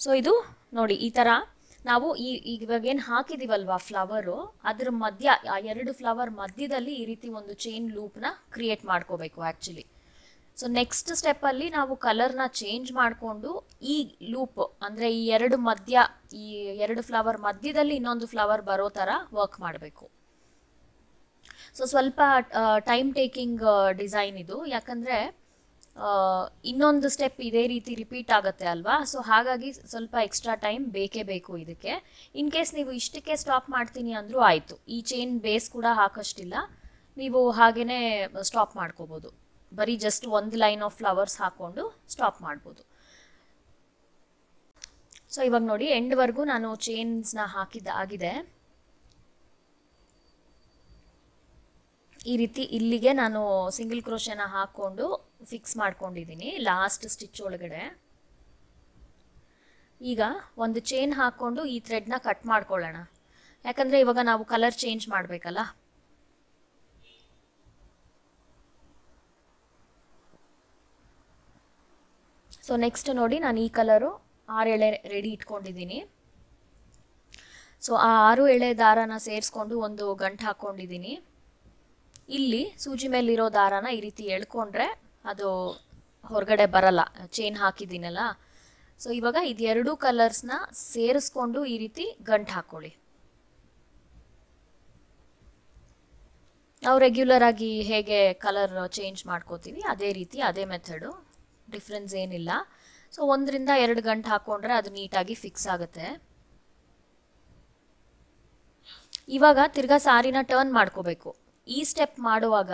ಸೊ ಇದು ನೋಡಿ ಈ ಥರ ನಾವು ಇವಾಗೇನು ಹಾಕಿದ್ದೀವಲ್ವಾ ಫ್ಲವರು, ಅದ್ರ ಮಧ್ಯ ಆ 2 ಫ್ಲವರ್ ಮಧ್ಯದಲ್ಲಿ ಈ ರೀತಿ ಒಂದು ಚೈನ್ ಲೂಪ್ನ ಕ್ರಿಯೇಟ್ ಮಾಡ್ಕೋಬೇಕು ಆ್ಯಕ್ಚುಲಿ. ಸೊ ನೆಕ್ಸ್ಟ್ ಸ್ಟೆಪ್ಪಲ್ಲಿ ನಾವು ಕಲರ್ನ ಚೇಂಜ್ ಮಾಡಿಕೊಂಡು ಈ ಲೂಪ್ ಅಂದರೆ ಈ 2 ಫ್ಲವರ್ ಮಧ್ಯದಲ್ಲಿ ಇನ್ನೊಂದು ಫ್ಲವರ್ ಬರೋ ಥರ ವರ್ಕ್ ಮಾಡಬೇಕು. ಸೊ ಸ್ವಲ್ಪ ಟೈಮ್ ಟೇಕಿಂಗ್ ಡಿಸೈನ್ ಇದು, ಯಾಕಂದರೆ ಇನ್ನೊಂದು ಸ್ಟೆಪ್ ಇದೇ ರೀತಿ ರಿಪೀಟ್ ಆಗುತ್ತೆ ಅಲ್ವಾ. ಸೊ ಹಾಗಾಗಿ ಸ್ವಲ್ಪ ಎಕ್ಸ್ಟ್ರಾ ಟೈಮ್ ಬೇಕೇ ಬೇಕು ಇದಕ್ಕೆ. ಇನ್ ಕೇಸ್ ನೀವು ಇಷ್ಟಕ್ಕೆ ಸ್ಟಾಪ್ ಮಾಡ್ತೀನಿ ಅಂದರೂ ಆಯಿತು, ಈ ಚೈನ್ ಬೇಸ್ ಕೂಡ ಹಾಕೋಷ್ಟಿಲ್ಲ, ನೀವು ಹಾಗೇ ಸ್ಟಾಪ್ ಮಾಡ್ಕೋಬೋದು. ಬರೀ ಜಸ್ಟ್ ಒಂದು ಲೈನ್ ಆಫ್ ಫ್ಲವರ್ಸ್ ಹಾಕ್ಕೊಂಡು ಸ್ಟಾಪ್ ಮಾಡ್ಬೋದು. ಸೊ ಇವಾಗ ನೋಡಿ ಎಂಡ್ವರೆಗೂ ನಾನು ಚೈನ್ಸ್ನ ಆಗಿದೆ. ಈ ರೀತಿ ಇಲ್ಲಿಗೆ ನಾನು ಸಿಂಗಲ್ ಕ್ರೋಶೆನ ಹಾಕ್ಕೊಂಡು ಫಿಕ್ಸ್ ಮಾಡ್ಕೊಂಡಿದ್ದೀನಿ ಲಾಸ್ಟ್ ಸ್ಟಿಚ್ ಒಳಗಡೆ. ಈಗ ಒಂದು ಚೈನ್ ಹಾಕ್ಕೊಂಡು ಈ ಥ್ರೆಡ್ನ ಕಟ್ ಮಾಡ್ಕೊಳ್ಳೋಣ, ಯಾಕಂದರೆ ಇವಾಗ ನಾವು ಕಲರ್ ಚೇಂಜ್ ಮಾಡಬೇಕಲ್ಲ. ಸೊ ನೆಕ್ಸ್ಟ್ ನೋಡಿ ನಾನು ಈ ಕಲರು 6 ಎಳೆ ರೆಡಿ ಇಟ್ಕೊಂಡಿದ್ದೀನಿ. ಸೊ ಆ 6 ಎಳೆ ದಾರನ ಸೇರಿಸ್ಕೊಂಡು ಒಂದು ಗಂಟು ಹಾಕ್ಕೊಂಡಿದ್ದೀನಿ. ಇಲ್ಲಿ ಸೂಜಿ ಮೇಲಿರೋ ದಾರನ ಈ ರೀತಿ ಎಳ್ಕೊಂಡ್ರೆ ಅದು ಹೊರಗಡೆ ಬರಲ್ಲ, ಚೈನ್ ಹಾಕಿದ್ದೀನಲ್ಲ. ಸೊ ಇವಾಗ ಇದು 2 ಕಲರ್ಸ್ನ ಸೇರಿಸ್ಕೊಂಡು ಈ ರೀತಿ ಗಂಟು ಹಾಕ್ಕೊಳ್ಳಿ. ನಾವು ರೆಗ್ಯುಲರ್ ಆಗಿ ಹೇಗೆ ಕಲರ್ ಚೇಂಜ್ ಮಾಡ್ಕೋತೀವಿ ಅದೇ ರೀತಿ, ಅದೇ ಮೆಥಡು, ಡಿಫ್ರೆನ್ಸ್ ಏನಿಲ್ಲ. ಸೊ 1 ರಿಂದ 2 ಗಂಟು ಹಾಕ್ಕೊಂಡ್ರೆ ಅದು ನೀಟಾಗಿ ಫಿಕ್ಸ್ ಆಗುತ್ತೆ. ಇವಾಗ ತಿರ್ಗಾ ಸಾರಿನ ಟರ್ನ್ ಮಾಡ್ಕೋಬೇಕು. ಈ ಸ್ಟೆಪ್ ಮಾಡುವಾಗ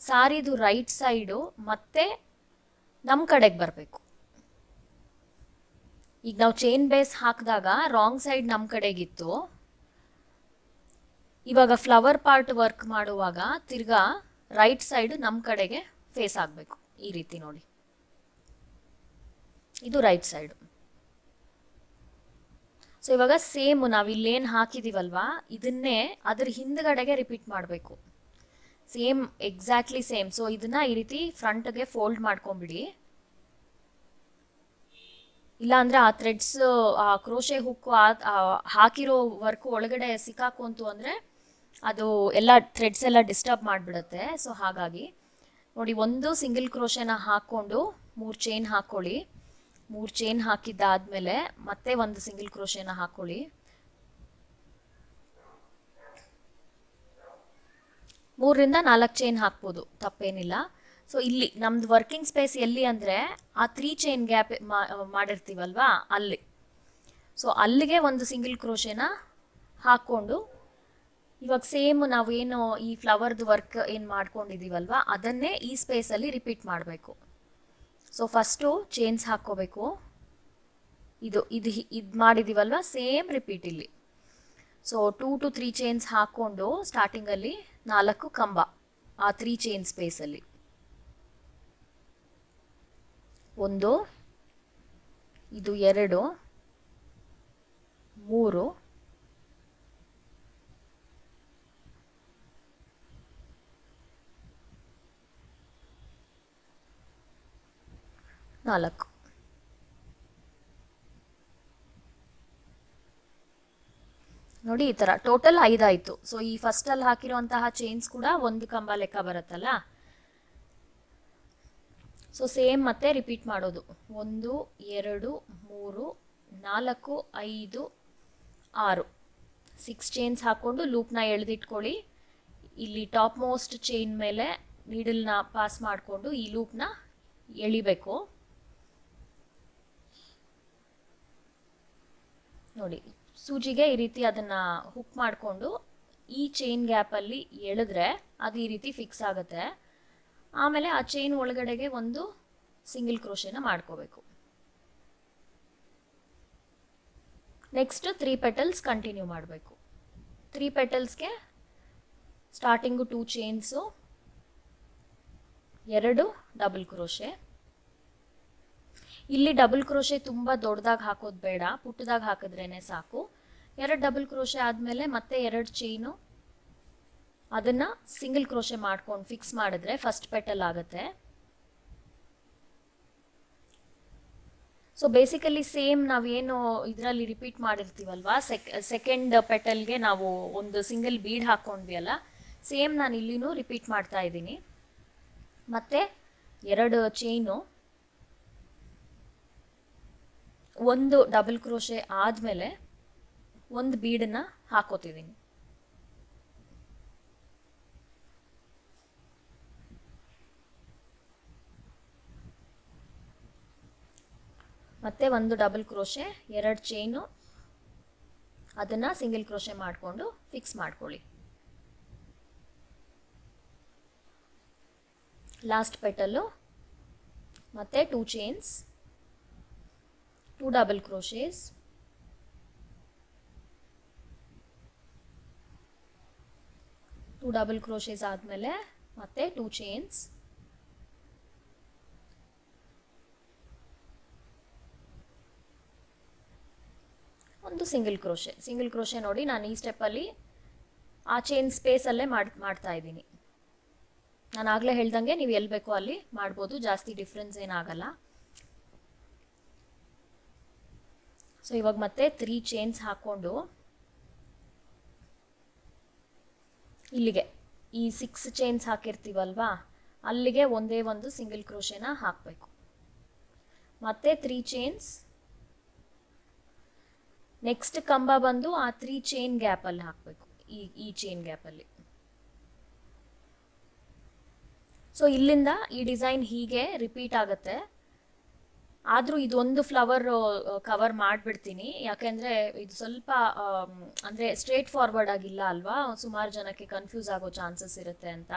ಸಾರಿದು ರೈಟ್ ಸೈಡು ಮತ್ತೆ ನಮ್ಮ ಕಡೆಗೆ ಬರಬೇಕು. ಈಗ ನಾವು ಚೈನ್ ಬೇಸ್ ಹಾಕಿದಾಗ ರಾಂಗ್ ಸೈಡ್ ನಮ್ಮ ಕಡೆಗಿತ್ತು, ಇವಾಗ ಫ್ಲವರ್ ಪಾರ್ಟ್ ವರ್ಕ್ ಮಾಡುವಾಗ ತಿರ್ಗಾ ರೈಟ್ ಸೈಡ್ ನಮ್ಮ ಕಡೆಗೆ ಫೇಸ್ ಆಗಬೇಕು. ಈ ರೀತಿ ನೋಡಿ, ಇದು ರೈಟ್ ಸೈಡು. ಸೊ ಇವಾಗ ಸೇಮ್ ನಾವು ಇಲ್ಲೇನು ಹಾಕಿದೀವಲ್ವಾ ಇದನ್ನೇ ಅದ್ರ ಹಿಂದ್ಗಡೆಗೆ ರಿಪೀಟ್ ಮಾಡಬೇಕು. Same exactly same. ಸೊ ಇದನ್ನ ಈ ರೀತಿ ಫ್ರಂಟ್ಗೆ ಫೋಲ್ಡ್ ಮಾಡ್ಕೊಂಬಿಡಿ. ಇಲ್ಲ ಅಂದರೆ ಆ ಥ್ರೆಡ್ಸ್, ಆ ಕ್ರೋಶೆ ಹುಕ್ಕು ಹಾಕಿರೋ ವರ್ಕ್ ಒಳಗಡೆ ಸಿಕ್ಕಾಕೊಂತು ಅಂದರೆ ಅದು ಎಲ್ಲ ಥ್ರೆಡ್ಸ್ ಎಲ್ಲ ಡಿಸ್ಟರ್ಬ್ ಮಾಡಿಬಿಡುತ್ತೆ. ಸೊ ಹಾಗಾಗಿ ನೋಡಿ, ಒಂದು ಸಿಂಗಲ್ ಕ್ರೋಶೆನ ಹಾಕ್ಕೊಂಡು 3 ಚೈನ್ ಹಾಕ್ಕೊಳ್ಳಿ. 3 ಚೈನ್ ಹಾಕಿದ್ದಾದಮೇಲೆ ಮತ್ತೆ ಒಂದು ಸಿಂಗಲ್ ಕ್ರೋಶೆನ ಹಾಕ್ಕೊಳ್ಳಿ. 3 ರಿಂದ 4 ಚೈನ್ ಹಾಕ್ಬೋದು, ತಪ್ಪೇನಿಲ್ಲ. ಸೊ ಇಲ್ಲಿ ನಮ್ದು ವರ್ಕಿಂಗ್ ಸ್ಪೇಸ್ ಎಲ್ಲಿ ಅಂದರೆ ಆ 3 ಚೈನ್ ಗ್ಯಾಪ್ ಮಾಡಿರ್ತೀವಲ್ವಾ ಅಲ್ಲಿ. ಸೊ ಅಲ್ಲಿಗೆ ಒಂದು ಸಿಂಗಲ್ ಕ್ರೋಶೆನ ಹಾಕ್ಕೊಂಡು ಇವಾಗ ಸೇಮ್ ನಾವೇನು ಈ ಫ್ಲವರ್ದು ವರ್ಕ್ ಏನು ಮಾಡ್ಕೊಂಡಿದ್ದೀವಲ್ವಾ ಅದನ್ನೇ ಈ ಸ್ಪೇಸಲ್ಲಿ ರಿಪೀಟ್ ಮಾಡಬೇಕು. ಸೊ ಫಸ್ಟು ಚೈನ್ಸ್ ಹಾಕ್ಕೋಬೇಕು. ಇದು ಮಾಡಿದ್ದೀವಲ್ವ, ಸೇಮ್ ರಿಪೀಟ್ ಇಲ್ಲಿ. ಸೊ 2 to 3 ಚೈನ್ಸ್ ಹಾಕ್ಕೊಂಡು ಸ್ಟಾರ್ಟಿಂಗಲ್ಲಿ 4 ಕಂಬ ಆ 3 ಚೈನ್ ಸ್ಪೇಸಲ್ಲಿ 1 ಇದು 2 3 4. ನೋಡಿ ಈ ತರ ಟೋಟಲ್ 5 ಆಯ್ತು. ಸೊ ಈ ಫಸ್ಟ್ ಅಲ್ಲಿ ಹಾಕಿರುವಂತಹ ಚೈನ್ಸ್ ಕೂಡ ಒಂದು ಕಂಬ ಲೆಕ್ಕ ಬರುತ್ತಲ್ಲ. ಸೊ ಸೇಮ್ ಮತ್ತೆ ರಿಪೀಟ್ ಮಾಡೋದು. 1 2 3 4 5 6 6 ಚೈನ್ಸ್ ಹಾಕೊಂಡು ಲೂಪ್ನ ಎಳೆದಿಟ್ಕೊಳ್ಳಿ. ಇಲ್ಲಿ ಟಾಪ್ ಮೋಸ್ಟ್ ಚೈನ್ ಮೇಲೆ ನೀಡಲ್ನ ಪಾಸ್ ಮಾಡಿಕೊಂಡು ಈ ಲೂಪ್ನ ಎಳಿಬೇಕು. ನೋಡಿ ಸೂಜಿಗೆ ಈ ರೀತಿ ಅದನ್ನ ಹುಕ್ ಮಾಡಿಕೊಂಡು ಈ ಚೈನ್ ಗ್ಯಾಪಲ್ಲಿ ಎಳೆದ್ರೆ ಅದು ಈ ರೀತಿ ಫಿಕ್ಸ್ ಆಗುತ್ತೆ. ಆಮೇಲೆ ಆ ಚೈನ್ ಒಳಗಡೆಗೆ ಒಂದು ಸಿಂಗಲ್ ಕ್ರೋಶೆನ ಮಾಡ್ಕೋಬೇಕು. ನೆಕ್ಸ್ಟ್ 3 ಪೆಟಲ್ಸ್ ಕಂಟಿನ್ಯೂ ಮಾಡಬೇಕು. 3 ಪೆಟಲ್ಸ್ಗೆ ಸ್ಟಾರ್ಟಿಂಗು 2 ಚೈನ್ಸು, 2 ಡಬಲ್ ಕ್ರೋಶೆ. ಇಲ್ಲಿ ಡಬಲ್ ಕ್ರೋಶೆ ತುಂಬ ದೊಡ್ಡದಾಗಿ ಹಾಕೋದು ಬೇಡ, ಪುಟ್ಟದಾಗಿ ಹಾಕಿದ್ರೇನೆ ಸಾಕು. 2 ಡಬಲ್ ಕ್ರೋಶೆ ಆದಮೇಲೆ ಮತ್ತೆ 2 ಚೈನು, ಅದನ್ನ ಸಿಂಗಲ್ ಕ್ರೋಶೆ ಮಾಡ್ಕೊಂಡು ಫಿಕ್ಸ್ ಮಾಡಿದ್ರೆ ಫಸ್ಟ್ ಪೆಟಲ್ ಆಗುತ್ತೆ. ಸೊ ಬೇಸಿಕಲಿ ಸೇಮ್ ನಾವೇನು ಇದರಲ್ಲಿ ರಿಪೀಟ್ ಮಾಡಿರ್ತೀವಲ್ವಾ, ಸೆಕೆಂಡ್ ಪೆಟಲ್ಗೆ ನಾವು ಒಂದು ಸಿಂಗಲ್ ಬೀಡ್ ಹಾಕೊಂಡ್ವಿ ಅಲ್ಲ, ಸೇಮ್ ನಾನು ಇಲ್ಲಿನೂ ರಿಪೀಟ್ ಮಾಡ್ತಾ ಇದ್ದೀನಿ. ಮತ್ತೆ 2 ಚೈನು, 1 ಡಬಲ್ ಕ್ರೋಶೆ ಆದಮೇಲೆ 1 ಬೀಡನ್ನ ಹಾಕೋತಿದ್ದೀನಿ. ಮತ್ತೆ 1 ಡಬಲ್ ಕ್ರೋಶೆ, 2 ಚೈನು, ಅದನ್ನ ಸಿಂಗಲ್ ಕ್ರೋಶೆ ಮಾಡಿಕೊಂಡು ಫಿಕ್ಸ್ ಮಾಡ್ಕೊಳ್ಳಿ. ಲಾಸ್ಟ್ ಪೆಟಲ್ಲು ಮತ್ತೆ 2 chains, 2 double crochets, 2 double crochets ಆದಮೇಲೆ ಮತ್ತೆ 2 ಚೈನ್ಸ್, ಒಂದು ಸಿಂಗಲ್ ಕ್ರೋಶೆ. ಸಿಂಗಲ್ ಕ್ರೋಶೆ ನೋಡಿ ನಾನು ಈ ಸ್ಟೆಪ್ಪಲ್ಲಿ ಆ ಚೈನ್ ಸ್ಪೇಸಲ್ಲೇ ಮಾಡ್ತಾ ಇದ್ದೀನಿ. ನಾನು ಆಗಲೇ ಹೇಳ್ದಂಗೆ ನೀವು ಎಲ್ಲಿ ಬೇಕೋ ಅಲ್ಲಿ ಮಾಡ್ಬೋದು, ಜಾಸ್ತಿ ಡಿಫ್ರೆನ್ಸ್ ಏನಾಗಲ್ಲ. ಸೊ ಇವಾಗ ಮತ್ತೆ 3 ಚೈನ್ಸ್ ಹಾಕೊಂಡು ಇಲ್ಲಿಗೆ ಈ 6 ಚೈನ್ಸ್ ಹಾಕಿರ್ತೀವಲ್ವಾ, ಅಲ್ಲಿಗೆ ಒಂದೇ ಒಂದು ಸಿಂಗಲ್ ಕ್ರೋಶೆನ ಹಾಕಬೇಕು. ಮತ್ತೆ 3 ಚೈನ್ಸ್, ನೆಕ್ಸ್ಟ್ ಕಂಬ ಬಂದು ಆ 3 ಚೈನ್ ಗ್ಯಾಪಲ್ಲಿ ಹಾಕಬೇಕು, ಈ ಚೈನ್ ಗ್ಯಾಪಲ್ಲಿ. ಸೊ ಇಲ್ಲಿಂದ ಈ ಡಿಸೈನ್ ಹೀಗೆ ರಿಪೀಟ್ ಆಗುತ್ತೆ. ಆದರೂ ಇದೊಂದು ಫ್ಲವರ್ ಕವರ್ ಮಾಡಿಬಿಡ್ತೀನಿ, ಯಾಕೆಂದರೆ ಇದು ಸ್ವಲ್ಪ ಅಂದರೆ ಸ್ಟ್ರೇಟ್ ಫಾರ್ವರ್ಡ್ ಆಗಿಲ್ಲ ಅಲ್ವಾ, ಸುಮಾರು ಜನಕ್ಕೆ ಕನ್ಫ್ಯೂಸ್ ಆಗೋ ಚಾನ್ಸಸ್ ಇರುತ್ತೆ ಅಂತ.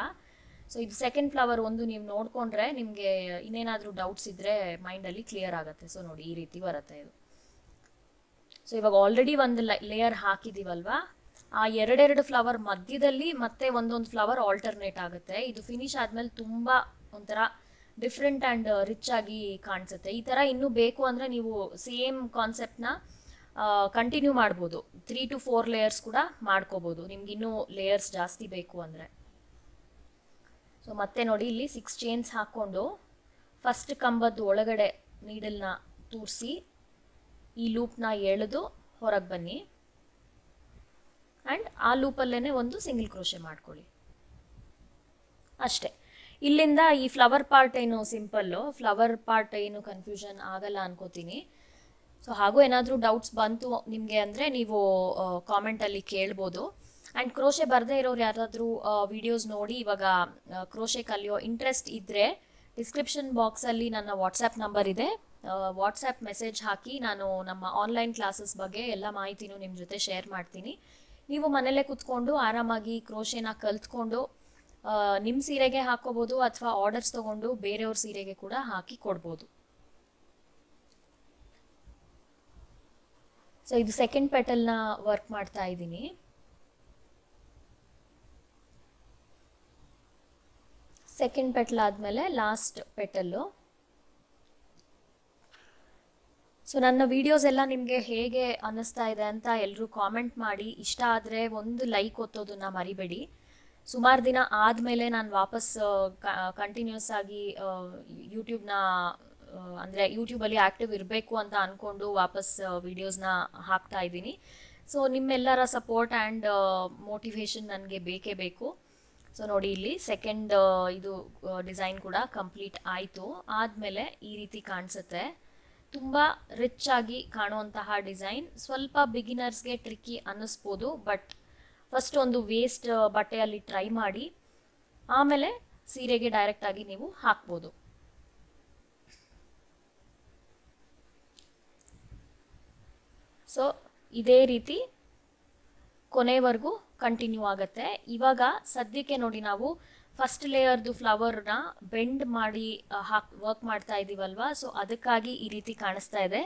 ಸೊ ಇದು ಸೆಕೆಂಡ್ ಫ್ಲವರ್ ಒಂದು ನೀವು ನೋಡಿಕೊಂಡ್ರೆ ನಿಮಗೆ ಇನ್ನೇನಾದರೂ ಡೌಟ್ಸ್ ಇದ್ದರೆ ಮೈಂಡಲ್ಲಿ ಕ್ಲಿಯರ್ ಆಗುತ್ತೆ. ಸೊ ನೋಡಿ ಈ ರೀತಿ ಬರುತ್ತೆ ಇದು. ಸೊ ಇವಾಗ ಆಲ್ರೆಡಿ ಒಂದು ಲೇಯರ್ ಹಾಕಿದ್ದೀವಲ್ವಾ, ಆ 2 ಫ್ಲವರ್ ಮಧ್ಯದಲ್ಲಿ ಮತ್ತೆ ಒಂದೊಂದು ಫ್ಲವರ್ ಆಲ್ಟರ್ನೇಟ್ ಆಗುತ್ತೆ. ಇದು ಫಿನಿಶ್ ಆದಮೇಲೆ ತುಂಬ ಒಂಥರ ಡಿಫ್ರೆಂಟ್ ಆ್ಯಂಡ್ ರಿಚ್ ಆಗಿ ಕಾಣಿಸುತ್ತೆ. ಈ ಥರ ಇನ್ನೂ ಬೇಕು ಅಂದರೆ ನೀವು ಸೇಮ್ ಕಾನ್ಸೆಪ್ಟ್ನ ಕಂಟಿನ್ಯೂ ಮಾಡ್ಬೋದು. 3 to 4 ಲೇಯರ್ಸ್ ಕೂಡ ಮಾಡ್ಕೋಬೋದು, ನಿಮ್ಗೆ ಇನ್ನೂ ಲೇಯರ್ಸ್ ಜಾಸ್ತಿ ಬೇಕು ಅಂದರೆ. ಸೊ ಮತ್ತೆ ನೋಡಿ ಇಲ್ಲಿ 6 ಚೈನ್ಸ್ ಹಾಕ್ಕೊಂಡು ಫಸ್ಟ್ ಕಂಬದ್ದು ಒಳಗಡೆ ನೀಡಲ್ನ ತೂರಿಸಿ ಈ ಲೂಪ್ನ ಎಳೆದು ಹೊರಗೆ ಬನ್ನಿ. ಆ್ಯಂಡ್ ಆ ಲೂಪಲ್ಲೇ ಒಂದು ಸಿಂಗಲ್ ಕ್ರೋಶೆ ಮಾಡ್ಕೊಳ್ಳಿ ಅಷ್ಟೇ. ಇಲ್ಲಿಂದ ಈ ಫ್ಲವರ್ ಪಾರ್ಟ್ ಏನು ಸಿಂಪಲ್ಲು, ಫ್ಲವರ್ ಪಾರ್ಟ್ ಏನು ಕನ್ಫ್ಯೂಷನ್ ಆಗಲ್ಲ ಅನ್ಕೋತೀನಿ. ಸೊ ಹಾಗೂ ಏನಾದರೂ ಡೌಟ್ಸ್ ಬಂತು ನಿಮಗೆ ಅಂದರೆ ನೀವು ಕಾಮೆಂಟಲ್ಲಿ ಕೇಳ್ಬೋದು. ಆ್ಯಂಡ್ ಕ್ರೋಶೆ ಬರದೇ ಇರೋರು ಯಾರಾದರೂ ವಿಡಿಯೋಸ್ ನೋಡಿ ಇವಾಗ ಕ್ರೋಶೆ ಕಲಿಯೋ ಇಂಟ್ರೆಸ್ಟ್ ಇದ್ದರೆ ಡಿಸ್ಕ್ರಿಪ್ಷನ್ ಬಾಕ್ಸಲ್ಲಿ ನನ್ನ ವಾಟ್ಸಪ್ ನಂಬರ್ ಇದೆ, ವಾಟ್ಸಪ್ ಮೆಸೇಜ್ ಹಾಕಿ ನಾನು ನಮ್ಮ ಆನ್ಲೈನ್ ಕ್ಲಾಸಸ್ ಬಗ್ಗೆ ಎಲ್ಲ ಮಾಹಿತಿನೂ ನಿಮ್ಮ ಜೊತೆ ಶೇರ್ ಮಾಡ್ತೀನಿ. ನೀವು ಮನೇಲೇ ಕೂತ್ಕೊಂಡು ಆರಾಮಾಗಿ ಕ್ರೋಶೆನ ಕಲ್ತ್ಕೊಂಡು ನಿಮ್ಮ ಸೀರೆಗೆ ಹಾಕೋಬೋದು, ಅಥವಾ ಆರ್ಡರ್ಸ್ ತೊಗೊಂಡು ಬೇರೆಯವ್ರ ಸೀರೆಗೆ ಕೂಡ ಹಾಕಿ ಕೊಡ್ಬೋದು. ಸೊ ಇದು ಸೆಕೆಂಡ್ ಪೆಟಲ್ನ ವರ್ಕ್ ಮಾಡ್ತಾ ಇದ್ದೀನಿ. ಸೆಕೆಂಡ್ ಪೆಟಲ್ ಆದಮೇಲೆ ಲಾಸ್ಟ್ ಪೆಟಲ್ಲು. ಸೊ ನನ್ನ ವಿಡಿಯೋಸ್ ಎಲ್ಲ ನಿಮಗೆ ಹೇಗೆ ಅನ್ನಿಸ್ತಾ ಇದೆ ಅಂತ ಎಲ್ಲರೂ ಕಾಮೆಂಟ್ ಮಾಡಿ. ಇಷ್ಟ ಆದರೆ ಒಂದು ಲೈಕ್ ಒತ್ತೋದನ್ನ ಮರಿಬೇಡಿ. ಸುಮಾರು ದಿನ ಆದಮೇಲೆ ನಾನು ವಾಪಸ್ ಕಂಟಿನ್ಯೂಸ್ ಆಗಿ ಯೂಟ್ಯೂಬ್ನ ಅಂದರೆ ಯೂಟ್ಯೂಬಲ್ಲಿ ಆ್ಯಕ್ಟಿವ್ ಇರಬೇಕು ಅಂತ ಅಂದ್ಕೊಂಡು ವಾಪಸ್ ವೀಡಿಯೋಸ್ನ ಹಾಕ್ತಾ ಇದ್ದೀನಿ. ಸೊ ನಿಮ್ಮೆಲ್ಲರ ಸಪೋರ್ಟ್ ಆ್ಯಂಡ್ ಮೋಟಿವೇಶನ್ ನನಗೆ ಬೇಕೇ ಬೇಕು. ಸೊ ನೋಡಿ, ಇಲ್ಲಿ ಸೆಕೆಂಡ್ ಇದು ಡಿಸೈನ್ ಕೂಡ ಕಂಪ್ಲೀಟ್ ಆಯಿತು. ಆದಮೇಲೆ ಈ ರೀತಿ ಕಾಣಿಸುತ್ತೆ. ತುಂಬ ರಿಚ್ ಆಗಿ ಕಾಣುವಂತಹ ಡಿಸೈನ್. ಸ್ವಲ್ಪ ಬಿಗಿನರ್ಸ್ಗೆ ಟ್ರಿಕ್ಕಿ ಅನ್ನಿಸ್ಬೋದು, ಬಟ್ ಫಸ್ಟ್ ಒಂದು ವೇಸ್ಟ್ ಬಟ್ಟೆಯಲ್ಲಿ ಟ್ರೈ ಮಾಡಿ, ಆಮೇಲೆ ಸೀರೆಗೆ ಡೈರೆಕ್ಟಾಗಿ ನೀವು ಹಾಕ್ಬೋದು. ಸೊ ಇದೇ ರೀತಿ ಕೊನೆವರೆಗೂ ಕಂಟಿನ್ಯೂ ಆಗುತ್ತೆ. ಇವಾಗ ಸದ್ಯಕ್ಕೆ ನೋಡಿ, ನಾವು ಫಸ್ಟ್ ಲೇಯರ್ದು ಫ್ಲವರ್ನ ಬೆಂಡ್ ಮಾಡಿ ವರ್ಕ್ ಮಾಡ್ತಾ ಇದ್ದೀವಲ್ವಾ, ಸೊ ಅದಕ್ಕಾಗಿ ಈ ರೀತಿ ಕಾಣಿಸ್ತಾ ಇದೆ.